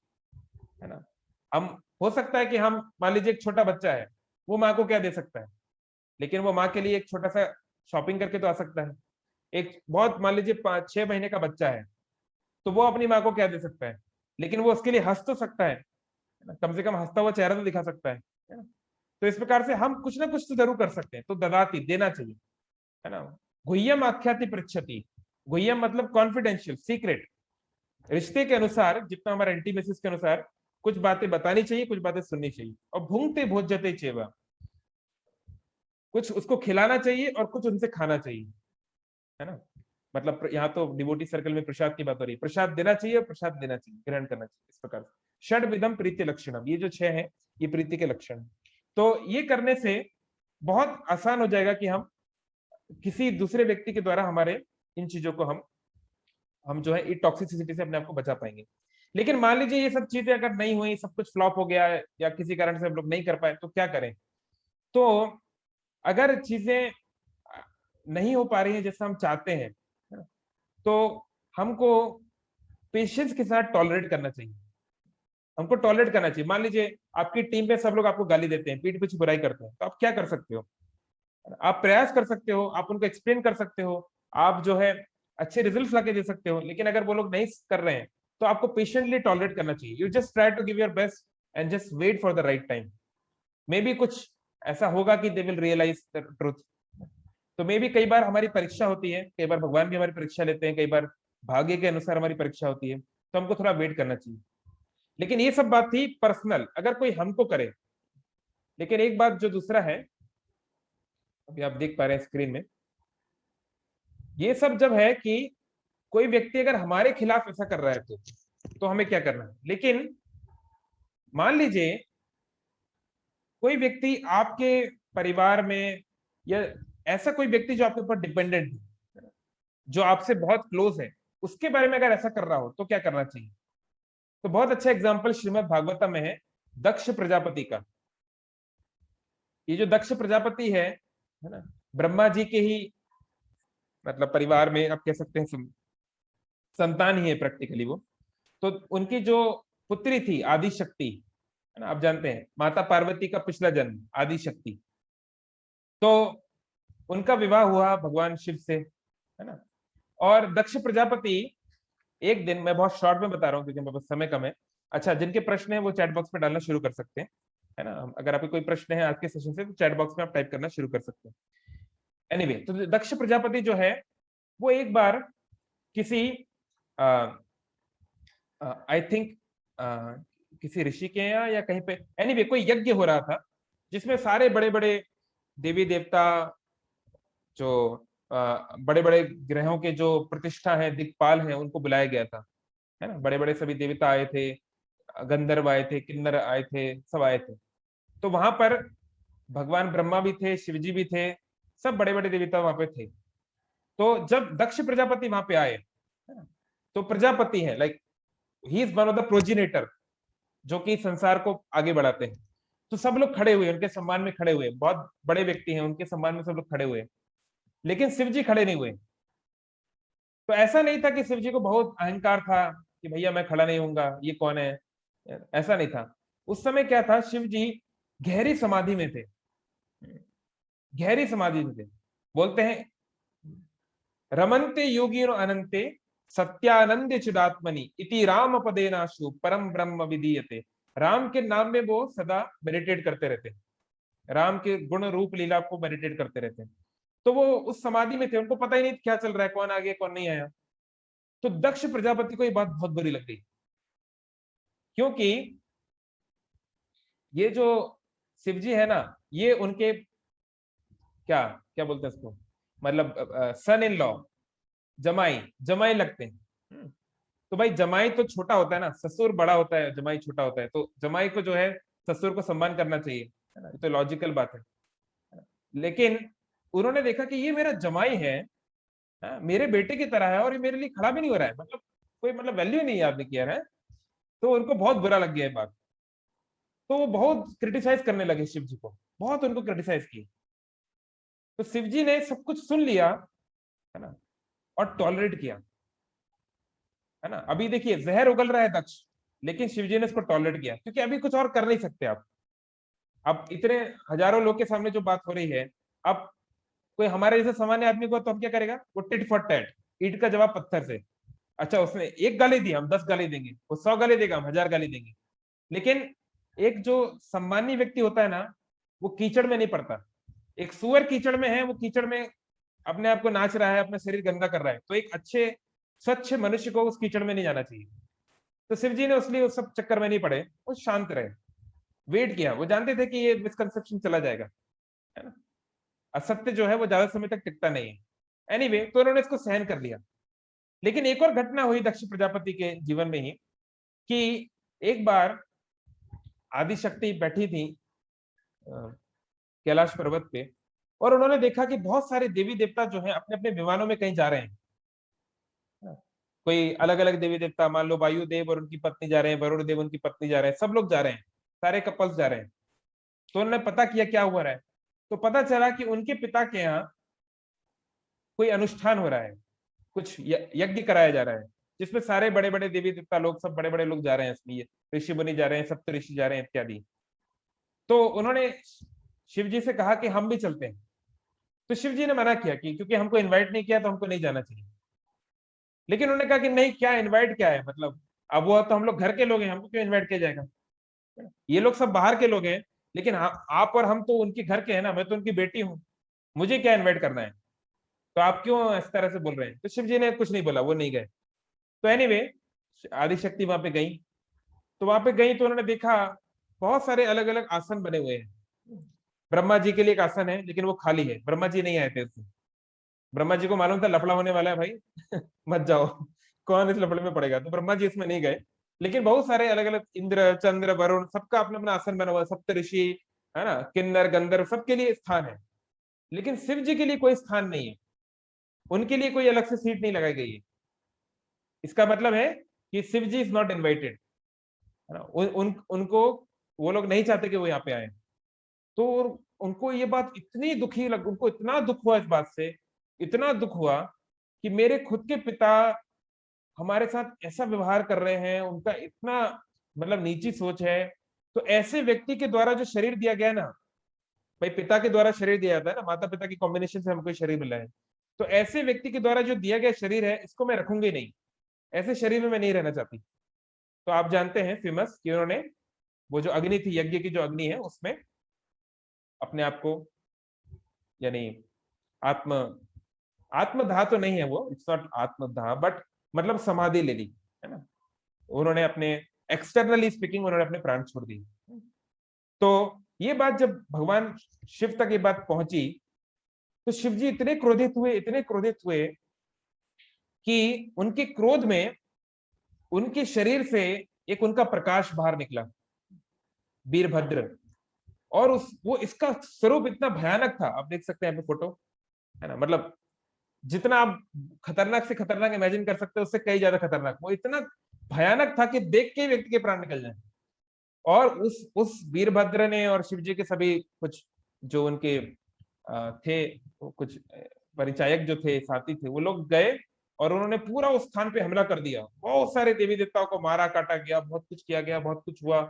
है ना। हम, हो सकता है कि हम, मान लीजिए एक छोटा बच्चा है, वो माँ को क्या दे सकता है, लेकिन वो माँ के लिए एक छोटा सा शॉपिंग करके तो आ सकता है। एक बहुत, मान लीजिए 5-6 महीने का बच्चा है, तो वो अपनी माँ को क्या दे सकता है, लेकिन वो उसके लिए हंस तो सकता है ना? कम से कम हंसता हुआ चेहरा तो दिखा सकता है ना। तो इस प्रकार से हम कुछ ना कुछ तो जरूर कर सकते हैं, तो ददाती, देना चाहिए, है ना। गुह्यम आख्याति पृच्छति, गुह्यम मतलब कॉन्फिडेंशियल, सीक्रेट, रिश्ते के अनुसार, जितना हमारा इंटीमेसिस के अनुसार कुछ बातें बतानी चाहिए, कुछ बातें सुननी चाहिए। और भूंगते भोज्यते चेवा, कुछ उसको खिलाना चाहिए और कुछ उनसे खाना चाहिए, है ना। मतलब यहाँ तो डिवोटी सर्कल में प्रसाद की बात हो रही है, प्रसाद देना चाहिए और प्रसाद देना चाहिए, ग्रहण करना चाहिए, इस प्रकार से। षड विधम प्रीति लक्षणम, ये जो 6 है ये प्रीति के लक्षण हैं। तो ये करने से बहुत आसान हो जाएगा कि हम किसी दूसरे व्यक्ति के द्वारा हमारे इन चीजों को हम जो है टॉक्सिसिटी से अपने आप को बचा पाएंगे। लेकिन मान लीजिए ये सब चीजें अगर नहीं हुई, सब कुछ फ्लॉप हो गया है, या किसी कारण से हम लोग नहीं कर पाए, तो क्या करें? तो अगर चीजें नहीं हो पा रही है जैसा हम चाहते हैं, है ना, तो हमको पेशेंस के साथ टॉलरेट करना चाहिए, हमको टॉलरेट करना चाहिए। मान लीजिए आपकी टीम में सब लोग आपको गाली देते हैं, पीठ पीछे बुराई करते हैं, तो आप क्या कर सकते हो? आप प्रयास कर सकते हो, आप उनको एक्सप्लेन कर सकते हो, आप जो है अच्छे रिजल्ट्स लाके दे सकते हो। लेकिन अगर वो लोग नहीं कर रहे हैं तो आपको पेशेंटली टॉलरेट करना चाहिए। You just try to give your best and just wait for the right time. Maybe कुछ ऐसा होगा कि they will realize the truth. तो मे बी कई बार हमारी परीक्षा होती है, कई बार भगवान भी हमारी परीक्षा लेते हैं, कई बार भाग्य के अनुसार हमारी परीक्षा होती है, तो हमको थोड़ा वेट करना चाहिए। लेकिन ये सब बात थी पर्सनल, अगर कोई हमको करे। लेकिन एक बात जो दूसरा है, अभी आप देख पा रहे हैं स्क्रीन में, ये सब जब है कि कोई व्यक्ति अगर हमारे खिलाफ ऐसा कर रहा है तो हमें क्या करना है। लेकिन मान लीजिए कोई व्यक्ति आपके परिवार में, या ऐसा कोई व्यक्ति जो आपके ऊपर डिपेंडेंट है, जो आपसे बहुत क्लोज है, उसके बारे में अगर ऐसा कर रहा हो तो क्या करना चाहिए? तो बहुत अच्छा एग्जाम्पल श्रीमद् भागवतम में है, दक्ष प्रजापति का। ये जो दक्ष प्रजापति है ना, ब्रह्मा जी के ही मतलब परिवार में आप कह सकते हैं संतान ही है प्रैक्टिकली वो। तो उनकी जो पुत्री थी आदि शक्ति, है ना, आप जानते हैं माता पार्वती का पिछला जन्म आदि शक्ति, तो उनका विवाह हुआ भगवान शिव से, है ना। और दक्ष प्रजापति एक दिन, मैं बहुत शॉर्ट में बता रहा हूँ क्योंकि मेरे पास समय कम है। अच्छा, जिनके प्रश्न है वो चैट बॉक्स में डालना शुरू कर सकते हैं, है ना। अगर आपके कोई प्रश्न है आज के सेशन से तो चैट बॉक्स में आप टाइप करना शुरू कर सकते हैं। एनीवे, तो दक्ष प्रजापति जो है वो एक बार किसी आई थिंक किसी ऋषि के यहाँ या कहीं पे, एनीवे कोई यज्ञ हो रहा था जिसमें सारे बड़े बड़े देवी देवता, जो बड़े बड़े ग्रहों के जो प्रतिष्ठा है, दिक्पाल हैं, उनको बुलाया गया था, है ना। बड़े बड़े सभी देवता आए थे, गंधर्व आए थे, किन्नर आए थे, सब आए थे। तो वहां पर भगवान ब्रह्मा भी थे, शिवजी भी थे, सब बड़े बड़े देवता वहां पे थे। तो जब दक्ष प्रजापति वहां पे आए, है ना, तो प्रजापति है, like he is one of the progenitor, जो कि संसार को आगे बढ़ाते हैं। तो सब लोग खड़े हुए, उनके सम्मान में खड़े हुए, बहुत बड़े व्यक्ति हैं, उनके सम्मान में सब लोग खड़े हुए, लेकिन शिव जी खड़े नहीं हुए। तो ऐसा नहीं था कि शिव जी को बहुत अहंकार था कि भैया मैं खड़ा नहीं होऊंगा, ये कौन है, ऐसा नहीं था। उस समय क्या था, शिव जी गहरी समाधि में थे, गहरी समाधि में थे। बोलते हैं रमन्ते योगिनो अनंते सत्यानंद चिदात्मनि इति राम पदेनाशु परम ब्रह्म विधीयते। राम के नाम में वो सदा मेडिटेट करते रहते, राम के गुण रूप लीला को मेडिटेट करते रहते। तो वो उस समाधि में थे, उनको पता ही नहीं क्या चल रहा है, कौन आ गया कौन नहीं आया। तो दक्ष प्रजापति को ये बात बहुत बुरी लग गई, क्योंकि ये जो शिव जी है ना, ये उनके क्या क्या बोलते हैं इसको, मतलब सन इन लॉ, जमाई जमाई लगते हैं। तो भाई जमाई तो छोटा होता है ना, ससुर बड़ा होता है, जमाई छोटा होता है, तो जमाई को जो है ससुर को सम्मान करना चाहिए, है ना, ये तो लॉजिकल बात है। लेकिन उन्होंने देखा कि ये मेरा जमाई है, हाँ, मेरे बेटे की तरह है, और ये मेरे लिए खड़ा भी नहीं हो रहा है, मतलब कोई मतलब वैल्यू नहीं याद नहीं किया है। तो उनको बहुत बुरा लग गया ये बात। तो वो बहुत क्रिटिसाइज करने लगे शिव जी को, बहुत उनको क्रिटिसाइज किए। तो शिव जी ने सब कुछ सुन लिया, है ना, और टॉलरेट किया, है ना। अभी देखिए जहर उगल रहा है दक्ष, लेकिन शिव जी ने इसको टॉलरेट किया, क्योंकि अभी कुछ और कर नहीं सकते आप। अब इतने हजारों लोग के सामने जो बात हो रही है, अब कोई हमारे जैसे सामान्य आदमी को तो हम क्या करेगा, वो टिट फॉर टैट, ईंट का जवाब पत्थर से। अच्छा उसने एक गाली दी, हम 10 गाली देंगे, वो 100 गाली देगा, हम 1000 गाली देंगे। लेकिन एक जो सम्मानी व्यक्ति होता है ना, वो कीचड़ में नहीं पड़ता। एक सुअर कीचड़ में है, वो कीचड़ में अपने आप को नाच रहा है, अपना शरीर गंदा कर रहा है, तो एक अच्छे स्वच्छ मनुष्य को उस कीचड़ में नहीं जाना चाहिए। तो शिव जी ने उसलिए उस सब चक्कर में नहीं पड़े, वो शांत रहे, वेट किया। वो जानते थे कि ये मिसकंसेप्शन चला जाएगा, है ना, असत्य जो है वो ज्यादा समय तक टिकता नहीं है। एनीवे, तो उन्होंने इसको सहन कर लिया। लेकिन एक और घटना हुई दक्ष प्रजापति के जीवन में ही, कि एक बार आदि शक्ति बैठी थी कैलाश पर्वत पे, और उन्होंने देखा कि बहुत सारे देवी देवता जो हैं अपने अपने विमानों में कहीं जा रहे हैं। कोई अलग अलग देवी देवता, मान लो वायु देव और उनकी पत्नी जा रहे हैं, वरुण देव उनकी पत्नी जा रहे हैं, सब लोग जा रहे हैं, सारे कपल्स जा रहे हैं। तो उन्होंने पता किया क्या हुआ रहा है, तो पता चला कि उनके पिता के यहाँ कोई अनुष्ठान हो रहा है, कुछ यज्ञ कराया जा रहा है, जिसमें सारे बड़े बड़े देवी देवता लोग, सब बड़े बड़े लोग जा रहे हैं, इसलिए ऋषि मुनि जा रहे हैं, सप्त ऋषि जा रहे हैं इत्यादि। तो उन्होंने शिव जी से कहा कि हम भी चलते हैं। तो शिव जी ने मना किया कि क्योंकि हमको इनवाइट नहीं किया तो हमको नहीं जाना चाहिए। लेकिन उन्होंने कहा कि नहीं, क्या इनवाइट क्या है, मतलब अब वो तो हम लोग घर के लोग हैं, हमको क्यों इनवाइट किया जाएगा, ये लोग सब बाहर के लोग हैं, लेकिन आप और हम तो उनके घर के हैं ना, मैं तो उनकी बेटी हूँ, मुझे क्या इनवाइट करना है, तो आप क्यों इस तरह से बोल रहे हैं। तो शिव जी ने कुछ नहीं बोला, वो नहीं गए। तो एनीवे, आदि शक्ति वहां पे गई। तो वहां पे गई तो उन्होंने देखा बहुत सारे अलग अलग आसन बने हुए हैं। ब्रह्मा जी के लिए एक आसन है, लेकिन वो खाली है, ब्रह्मा जी नहीं आए थे उसमें। ब्रह्मा जी को मालूम था लफड़ा होने वाला है भाई मत जाओ, कौन इस लफड़े में पड़ेगा, तो ब्रह्मा जी इसमें नहीं गए। लेकिन बहुत सारे अलग अलग इंद्र चंद्र वरुण सबका अपना अपना आसन बना हुआ है, सप्त ऋषि, है ना, किन्नर गंधर्व सबके लिए स्थान है। लेकिन शिव जी के लिए कोई स्थान नहीं है, उनके लिए कोई अलग से सीट नहीं लगाई गई है। इसका मतलब है कि शिव जी इज नॉट इन्वाइटेड, है ना, उनको वो लोग नहीं चाहते कि वो यहाँ पे आए। तो उनको ये बात इतनी दुखी लग, उनको इतना दुख हुआ इस बात से, इतना दुख हुआ कि मेरे खुद के पिता हमारे साथ ऐसा व्यवहार कर रहे हैं, उनका इतना मतलब नीची सोच है। तो ऐसे व्यक्ति के द्वारा जो शरीर दिया गया ना, भाई पिता के द्वारा शरीर दिया जाता है ना, माता पिता की कॉम्बिनेशन से हमको शरीर मिला है। तो ऐसे व्यक्ति के द्वारा जो दिया गया शरीर है, इसको मैं रखूंगी नहीं, ऐसे शरीर में मैं नहीं रहना चाहती। तो आप जानते हैं फेमस कि उन्होंने वो जो अग्नि थी, यज्ञ की जो अग्नि है, उसमें अपने आप को, यानी आत्म आत्मदाह तो नहीं है वो, इट्स नॉट आत्मदाह, बट मतलब समाधि ले ली, है ना। उन्होंने अपने एक्सटर्नली स्पीकिंग उन्होंने अपने प्राण छोड़ दिए। तो ये बात जब भगवान शिव तक ये बात पहुंची, तो शिव जी इतने क्रोधित हुए, इतने क्रोधित हुए कि उनके क्रोध में उनके शरीर से एक उनका प्रकाश बाहर निकला, वीरभद्र। और उस वो इसका स्वरूप इतना भयानक था, आप देख सकते हैं यहाँ पे फोटो, है ना, मतलब जितना आप खतरनाक से खतरनाक इमेजिन कर सकते हो उससे कई ज्यादा खतरनाक, वो इतना भयानक था कि देख के ही व्यक्ति के प्राण निकल जाए। और उस वीरभद्र ने और शिव जी के सभी कुछ जो उनके थे, कुछ परिचायक जो थे, साथी थे, वो लोग गए और उन्होंने पूरा उस स्थान पे हमला कर दिया। बहुत सारे देवी देवताओं को मारा काटा गया, बहुत कुछ किया गया, बहुत कुछ हुआ,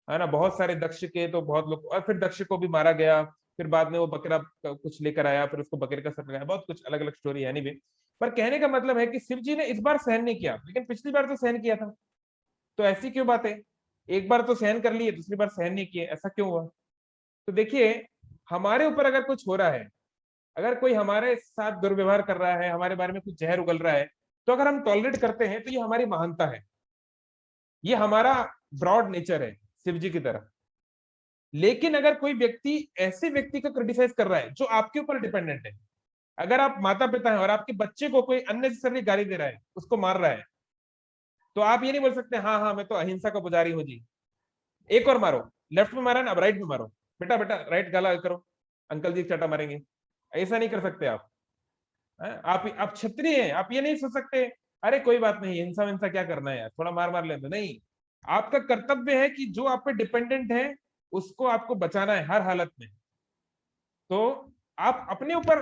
है ना। बहुत सारे दक्ष के तो बहुत लोग, और फिर दक्ष को भी मारा गया। फिर बाद में वो बकरा कुछ लेकर आया, फिर उसको बकरे का सर लगाया, बहुत कुछ अलग अलग स्टोरी है। नहीं, पर कहने का मतलब है कि शिव जी ने इस बार सहन नहीं किया, लेकिन पिछली बार तो सहन किया था। तो ऐसी क्यों बात है? एक बार तो सहन कर लिए, दूसरी बार सहन नहीं किए, ऐसा क्यों हुआ? तो देखिए, हमारे ऊपर अगर कुछ हो रहा है, अगर कोई हमारे साथ दुर्व्यवहार कर रहा है, हमारे बारे में कुछ जहर उगल रहा है, तो अगर हम टॉलरेट करते हैं तो ये हमारी महानता है, ये हमारा ब्रॉड नेचर है शिव जी की तरह। लेकिन अगर कोई व्यक्ति ऐसे व्यक्ति को क्रिटिसाइज कर रहा है जो आपके ऊपर डिपेंडेंट है, अगर आप माता पिता हैं और आपके बच्चे को कोई अननेसेसरली गाली दे रहा है, उसको मार रहा है, तो आप ये नहीं बोल सकते हाँ हाँ मैं तो अहिंसा का पुजारी हूँ जी, एक और मारो, लेफ्ट में मारा ना, अब राइट में मारो, बेटा बेटा राइट गाला करो, अंकल जी चाटा मारेंगे। ऐसा नहीं कर सकते आप। आप क्षत्रिय हैं, आप ये नहीं सोच सकते अरे कोई बात नहीं, हिंसा हिंसा क्या करना है यार, थोड़ा मार मार लेते, नहीं। आपका कर्तव्य है कि जो आप पे डिपेंडेंट है उसको आपको बचाना है हर हालत में। तो आप अपने ऊपर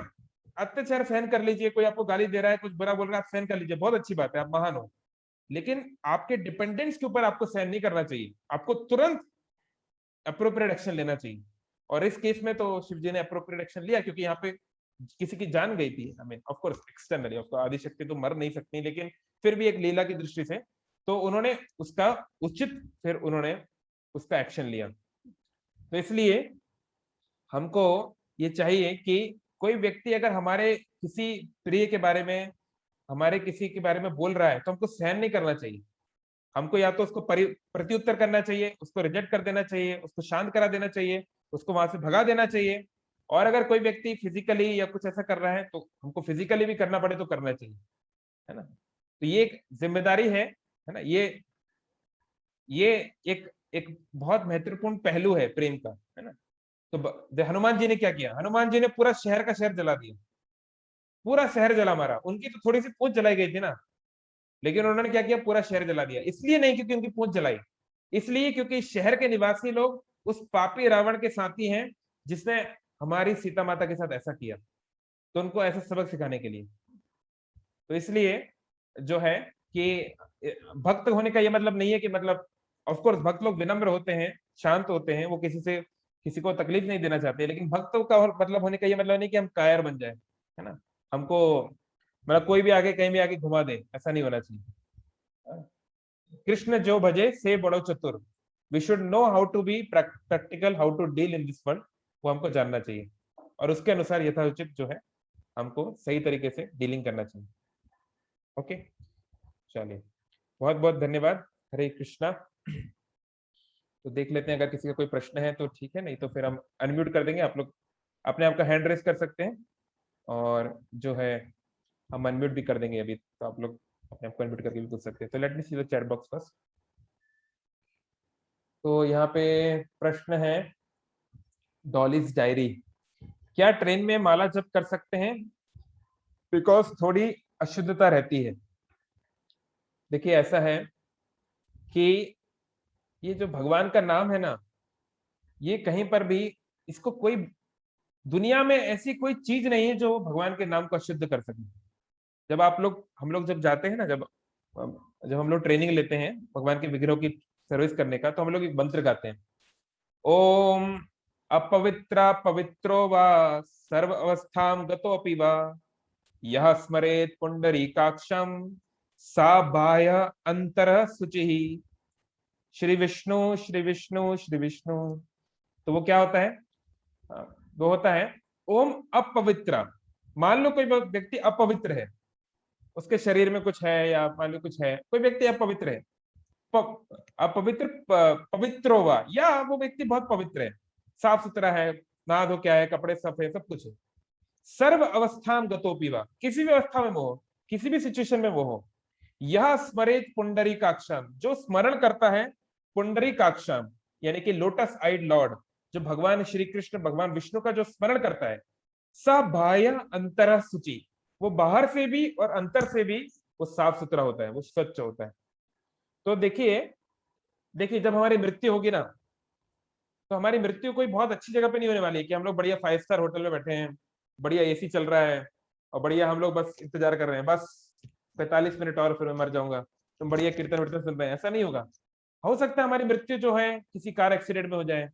अत्याचार सहन कर लीजिए, कोई आपको गाली दे रहा है, कुछ बुरा बोल रहा है, आप सहन कर लीजिए, बहुत अच्छी बात है, आप महान हो। लेकिन आपके डिपेंडेंट्स के ऊपर आपको सहन नहीं करना चाहिए, आपको तुरंत अप्रोप्रिएट एक्शन लेना चाहिए। और इस केस में तो शिव जी ने अप्रोप्रिएट एक्शन लिया, क्योंकि यहाँ पे किसी की जान गई थी। हमें of course externally of Adishakti तो मर नहीं सकती, लेकिन फिर भी एक लीला की दृष्टि से तो उन्होंने उसका उचित फिर उन्होंने उसका एक्शन लिया। तो इसलिए हमको ये चाहिए कि कोई व्यक्ति अगर हमारे किसी प्रिय के बारे में, हमारे किसी के बारे में बोल रहा है, तो हमको सहन नहीं करना चाहिए। हमको या तो उसको प्रत्युत्तर करना चाहिए, उसको रिजेक्ट कर देना चाहिए, उसको शांत करा देना चाहिए, उसको वहां से भगा देना चाहिए। और अगर कोई व्यक्ति फिजिकली या कुछ ऐसा कर रहा है तो हमको फिजिकली भी करना पड़े तो करना चाहिए, है ना। तो ये एक जिम्मेदारी है ना। ये एक एक बहुत महत्वपूर्ण पहलू है प्रेम का, है ना। तो हनुमान जी ने क्या किया? हनुमान जी ने पूरा शहर का शहर जला दिया, पूरा शहर जला मारा। उनकी तो थोड़ी सी पूंछ जलाई गई थी ना, लेकिन उन्होंने क्या किया? पूरा शहर जला दिया। इसलिए नहीं क्योंकि उनकी पूंछ जलाई, इसलिए क्योंकि शहर के निवासी लोग उस पापी रावण के साथी हैं जिसने हमारी सीता माता के साथ ऐसा किया, तो उनको ऐसा सबक सिखाने के लिए। तो इसलिए जो है कि भक्त होने का ये मतलब नहीं है कि मतलब, ऑफ कोर्स भक्त लोग विनम्र होते हैं, शांत होते हैं, वो किसी को तकलीफ नहीं देना चाहते, लेकिन भक्त का मतलब होने का ये मतलब नहीं कि हम कायर बन जाए, है ना। हमको मतलब कोई भी आगे कहीं भी आगे घुमा दे, ऐसा नहीं होना चाहिए। कृष्ण जो भजे से बड़ो चतुर, we should know how to be practical, how to deal in this world, वो हमको जानना चाहिए। और उसके अनुसार यथाउचित जो है हमको सही तरीके से डीलिंग करना चाहिए। ओके, चलिए, बहुत बहुत धन्यवाद। हरे कृष्णा। तो देख लेते हैं अगर किसी का कोई प्रश्न है तो ठीक है, नहीं तो फिर हम अनम्यूट कर देंगे। आप लोग अपने आप का हैंड रेस कर सकते हैं, और जो है हम अनम्यूट भी कर देंगे अभी, तो आप लोग अपने आप को अनम्यूट करके भी पूछ सकते हैं। तो let me see the chat box first. तो यहाँ पे प्रश्न है, डॉलीज डायरी, क्या ट्रेन में माला जप कर सकते हैं? बिकॉज थोड़ी अशुद्धता रहती है। देखिए ऐसा है कि ये जो भगवान का नाम है ना, ये कहीं पर भी, इसको कोई, दुनिया में ऐसी कोई चीज नहीं है जो भगवान के नाम को अशुद्ध कर सके। जब हम लोग जब जाते हैं ना, जब हम लोग ट्रेनिंग लेते हैं भगवान के विग्रह की सर्विस करने का, तो हम लोग एक मंत्र गाते हैं, ओम अपवित्रा पवित्रो वा सर्व अवस्थाम गतोपि वा यह स्मरेत पुंडरीकाक्षम सा बाह्य अंतरः शुचिः। श्री विष्णु श्री विष्णु श्री विष्णु। तो वो क्या होता है? वो होता है ओम अपवित्र। मान लो कोई व्यक्ति अपवित्र है, उसके शरीर में कुछ है, या मान लो कुछ है, कोई व्यक्ति अपवित्र है, अपवित्र पवित्रो वा, या वो व्यक्ति बहुत पवित्र है, साफ सुथरा है, नहा धो के आया, कपड़े साफ है, सब कुछ है, सर्व अवस्थान गतोपि वा, किसी भी अवस्था में वो हो, किसी भी सिचुएशन में वो हो, यह स्मरेत पुंडरीकाक्षम, जो स्मरण करता है पुंडरीकाक्षम, यानी कि लोटस आइड लॉर्ड, जो भगवान श्री कृष्ण भगवान विष्णु का जो स्मरण करता है, स बाह्य अंतर शुचि, वो बाहर से भी और अंतर से भी वो साफ सुथरा होता है, वो स्वच्छ होता है। तो देखिए देखिए जब हमारी मृत्यु होगी ना, तो हमारी मृत्यु कोई बहुत अच्छी जगह पे नहीं होने वाली है कि हम लोग बढ़िया 5 स्टार होटल में बैठे हैं, बढ़िया एसी चल रहा है और बढ़िया हम लोग बस इंतजार कर रहे हैं, बस 45 मिनट और फिर मैं मर जाऊंगा, तुम बढ़िया कीर्तन वीर्तन सुन रहे हैं। ऐसा नहीं होगा। हो सकता है हमारी मृत्यु जो है किसी कार एक्सीडेंट में हो जाए,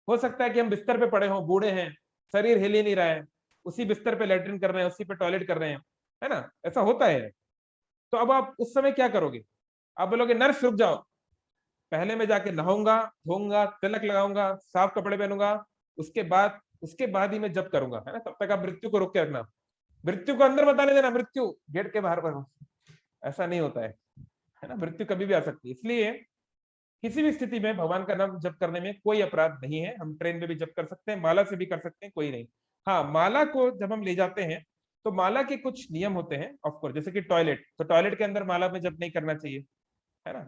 हो सकता है कि हम बिस्तर पे पड़े हों, बूढ़े हैं, शरीर हिल ही नहीं रहा है, उसी बिस्तर पे लेटरिन कर रहे हैं, उसी पे टॉयलेट कर रहे हैं, है ना, ऐसा होता है। तो अब आप उस समय क्या करोगे? आप बोलोगे नर्स रुक जाओ, पहले मैं जाके नहाऊंगा, धोऊंगा, तिलक लगाऊंगा, साफ कपड़े पहनूंगा, उसके बाद ही मैं जब करूंगा, है ना। तब तक आप मृत्यु को रोक के रखना, मृत्यु को अंदर बताने देना, मृत्यु गेट के बाहर पर। ऐसा नहीं होता है ना। मृत्यु कभी भी आ सकती है, इसलिए किसी भी स्थिति में भगवान का नाम जप करने में कोई अपराध नहीं है। हम ट्रेन में भी जप कर सकते हैं, माला से भी कर सकते हैं, कोई नहीं। हाँ, माला को जब हम ले जाते हैं तो माला के कुछ नियम होते हैं ऑफकोर्स, जैसे कि टॉयलेट, तो टॉयलेट के अंदर माला में जप नहीं करना चाहिए, है ना।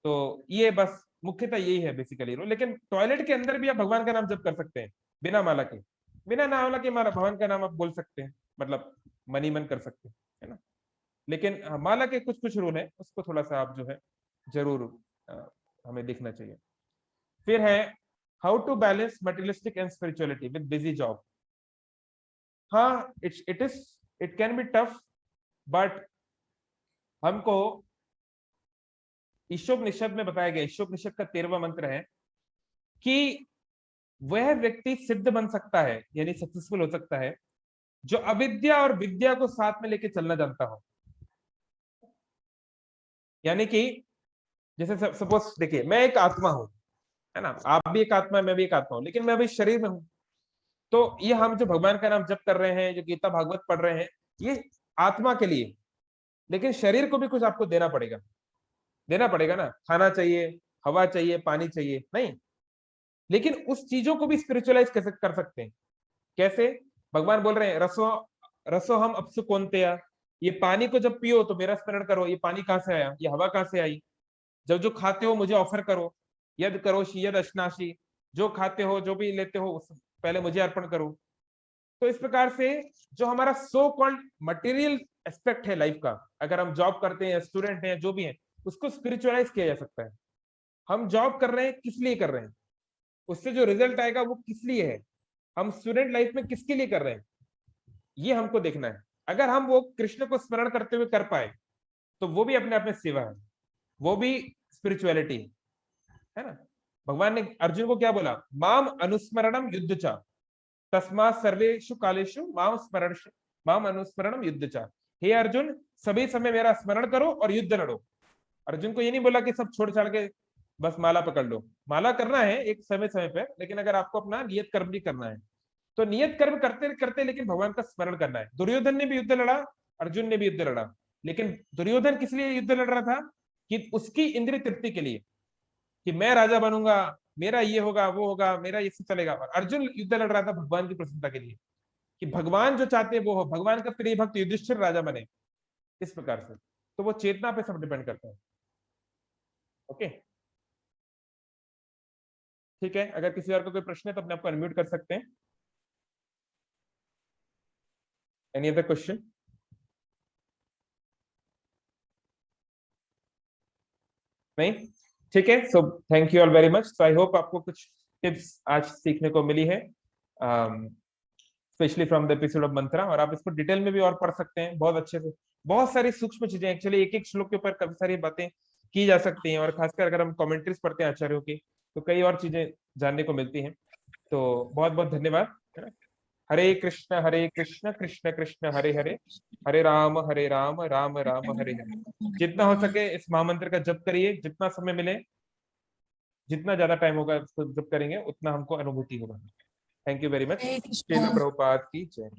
तो ये बस मुख्यतः यही है बेसिकली रूल। लेकिन टॉयलेट के अंदर भी आप भगवान का नाम जप कर सकते हैं बिना माला के, बिना माला के माला भगवान का नाम आप बोल सकते हैं, मतलब मन ही मन कर सकते हैं, है ना। लेकिन माला के कुछ कुछ रूल है, उसको थोड़ा सा आप जो है जरूर हमें देखना चाहिए। फिर है how to balance materialistic and spirituality with busy job. हाँ, it can be tough, but हमको ईशोपनिषद में बताया गया, ईशोपनिषद का 13वां मंत्र है कि वह व्यक्ति सिद्ध बन सकता है, यानी सक्सेसफुल हो सकता है, जो अविद्या और विद्या को साथ में लेके चलना जानता हो। यानी कि जैसे सपोज देखिए, मैं एक आत्मा हूं, है ना, आप भी एक आत्मा है, मैं भी एक आत्मा हूं, लेकिन मैं अभी शरीर में हूं। तो ये हम जो भगवान का नाम जप कर रहे हैं, जो गीता भागवत पढ़ रहे हैं, ये आत्मा के लिए, लेकिन शरीर को भी कुछ आपको देना पड़ेगा ना, खाना चाहिए, हवा चाहिए, पानी चाहिए, नहीं। लेकिन उस चीजों को भी स्पिरिचुअलाइज कैसे कर सकते हैं? कैसे? भगवान बोल रहे हैं रसो रसो हम अपसु कौनतेया, ये पानी को जब पियो तो मेरा स्मरण करो, ये पानी कहाँ से आया, ये हवा कहाँ से आई। जब जो खाते हो मुझे ऑफर करो, यद करोषि यद अश्नाशी, जो खाते हो जो भी लेते हो पहले मुझे अर्पण करो। तो इस प्रकार से जो हमारा सो कॉल्ड मटेरियल एस्पेक्ट है लाइफ का, अगर हम जॉब करते हैं, स्टूडेंट हैं, जो भी है, उसको स्पिरिचुअलाइज किया जा सकता है। हम जॉब कर रहे हैं, किस लिए कर रहे हैं, उससे जो रिजल्ट आएगा वो किस लिए है, हम स्टूडेंट लाइफ में किसके लिए कर रहे हैं, ये हमको देखना है। अगर हम वो कृष्ण को स्मरण करते हुए कर पाए तो वो भी अपने आप में सेवा है, वो भी स्पिरिचुअलिटी है ना। भगवान ने अर्जुन को क्या बोला? माम अनुस्मरणम युद्ध चा, तस्मात् सर्वेषु कालेषु माम अनुस्मरणम युद्ध चा। हे अर्जुन, सभी समय मेरा स्मरण करो और युद्ध लड़ो। अर्जुन को ये नहीं बोला कि सब छोड़ छाड़ के बस माला पकड़ लो, माला करना है एक समय समय पे, लेकिन अगर आपको अपना नियत कर्म भी करना है तो नियत कर्म करते करते लेकिन भगवान का स्मरण करना है। दुर्योधन ने भी युद्ध लड़ा, अर्जुन ने भी युद्ध लड़ा, लेकिन दुर्योधन किस लिए युद्ध लड़ रहा था? कि उसकी इंद्रिय तृप्ति के लिए, कि मैं राजा बनूंगा, मेरा ये होगा वो होगा, मेरा ये सब चलेगा। और अर्जुन युद्ध लड़ रहा था भगवान की प्रसन्नता के लिए, कि भगवान जो चाहते हैं वो हो, भगवान का प्रिय भक्त युधिष्ठिर राजा बने, इस प्रकार से। तो वो चेतना पे सब डिपेंड करता है। ओके, ठीक है। अगर किसी और को कोई प्रश्न है तो अपने आपको अनम्यूट कर सकते हैं। Any other question? नहीं, ठीक है। So thank you all very much. So I hope आपको कुछ टिप्स आज सीखने को मिली है, specially from the episode of mantra. और आप इसको डिटेल में भी और पढ़ सकते हैं बहुत अच्छे से। बहुत सारी सूक्ष्म चीजें, एक्चुअली एक एक श्लोक के ऊपर काफी सारी बातें की जा सकती हैं, और खासकर अगर हम कमेंट्रीज पढ़ते हैं आचार्यों की तो कई और चीजें जानने को मिलती हैं। तो बहुत बहुत धन्यवाद, है ना। हरे कृष्ण कृष्ण कृष्ण हरे हरे, हरे राम राम राम हरे हरे। जितना हो सके इस महामंत्र का जप करिए, जितना समय मिले, जितना ज्यादा टाइम होगा इसको जप करेंगे उतना हमको अनुभूति होगा। Thank you very much. Hare Srila Krishna. Prabhupada की जय।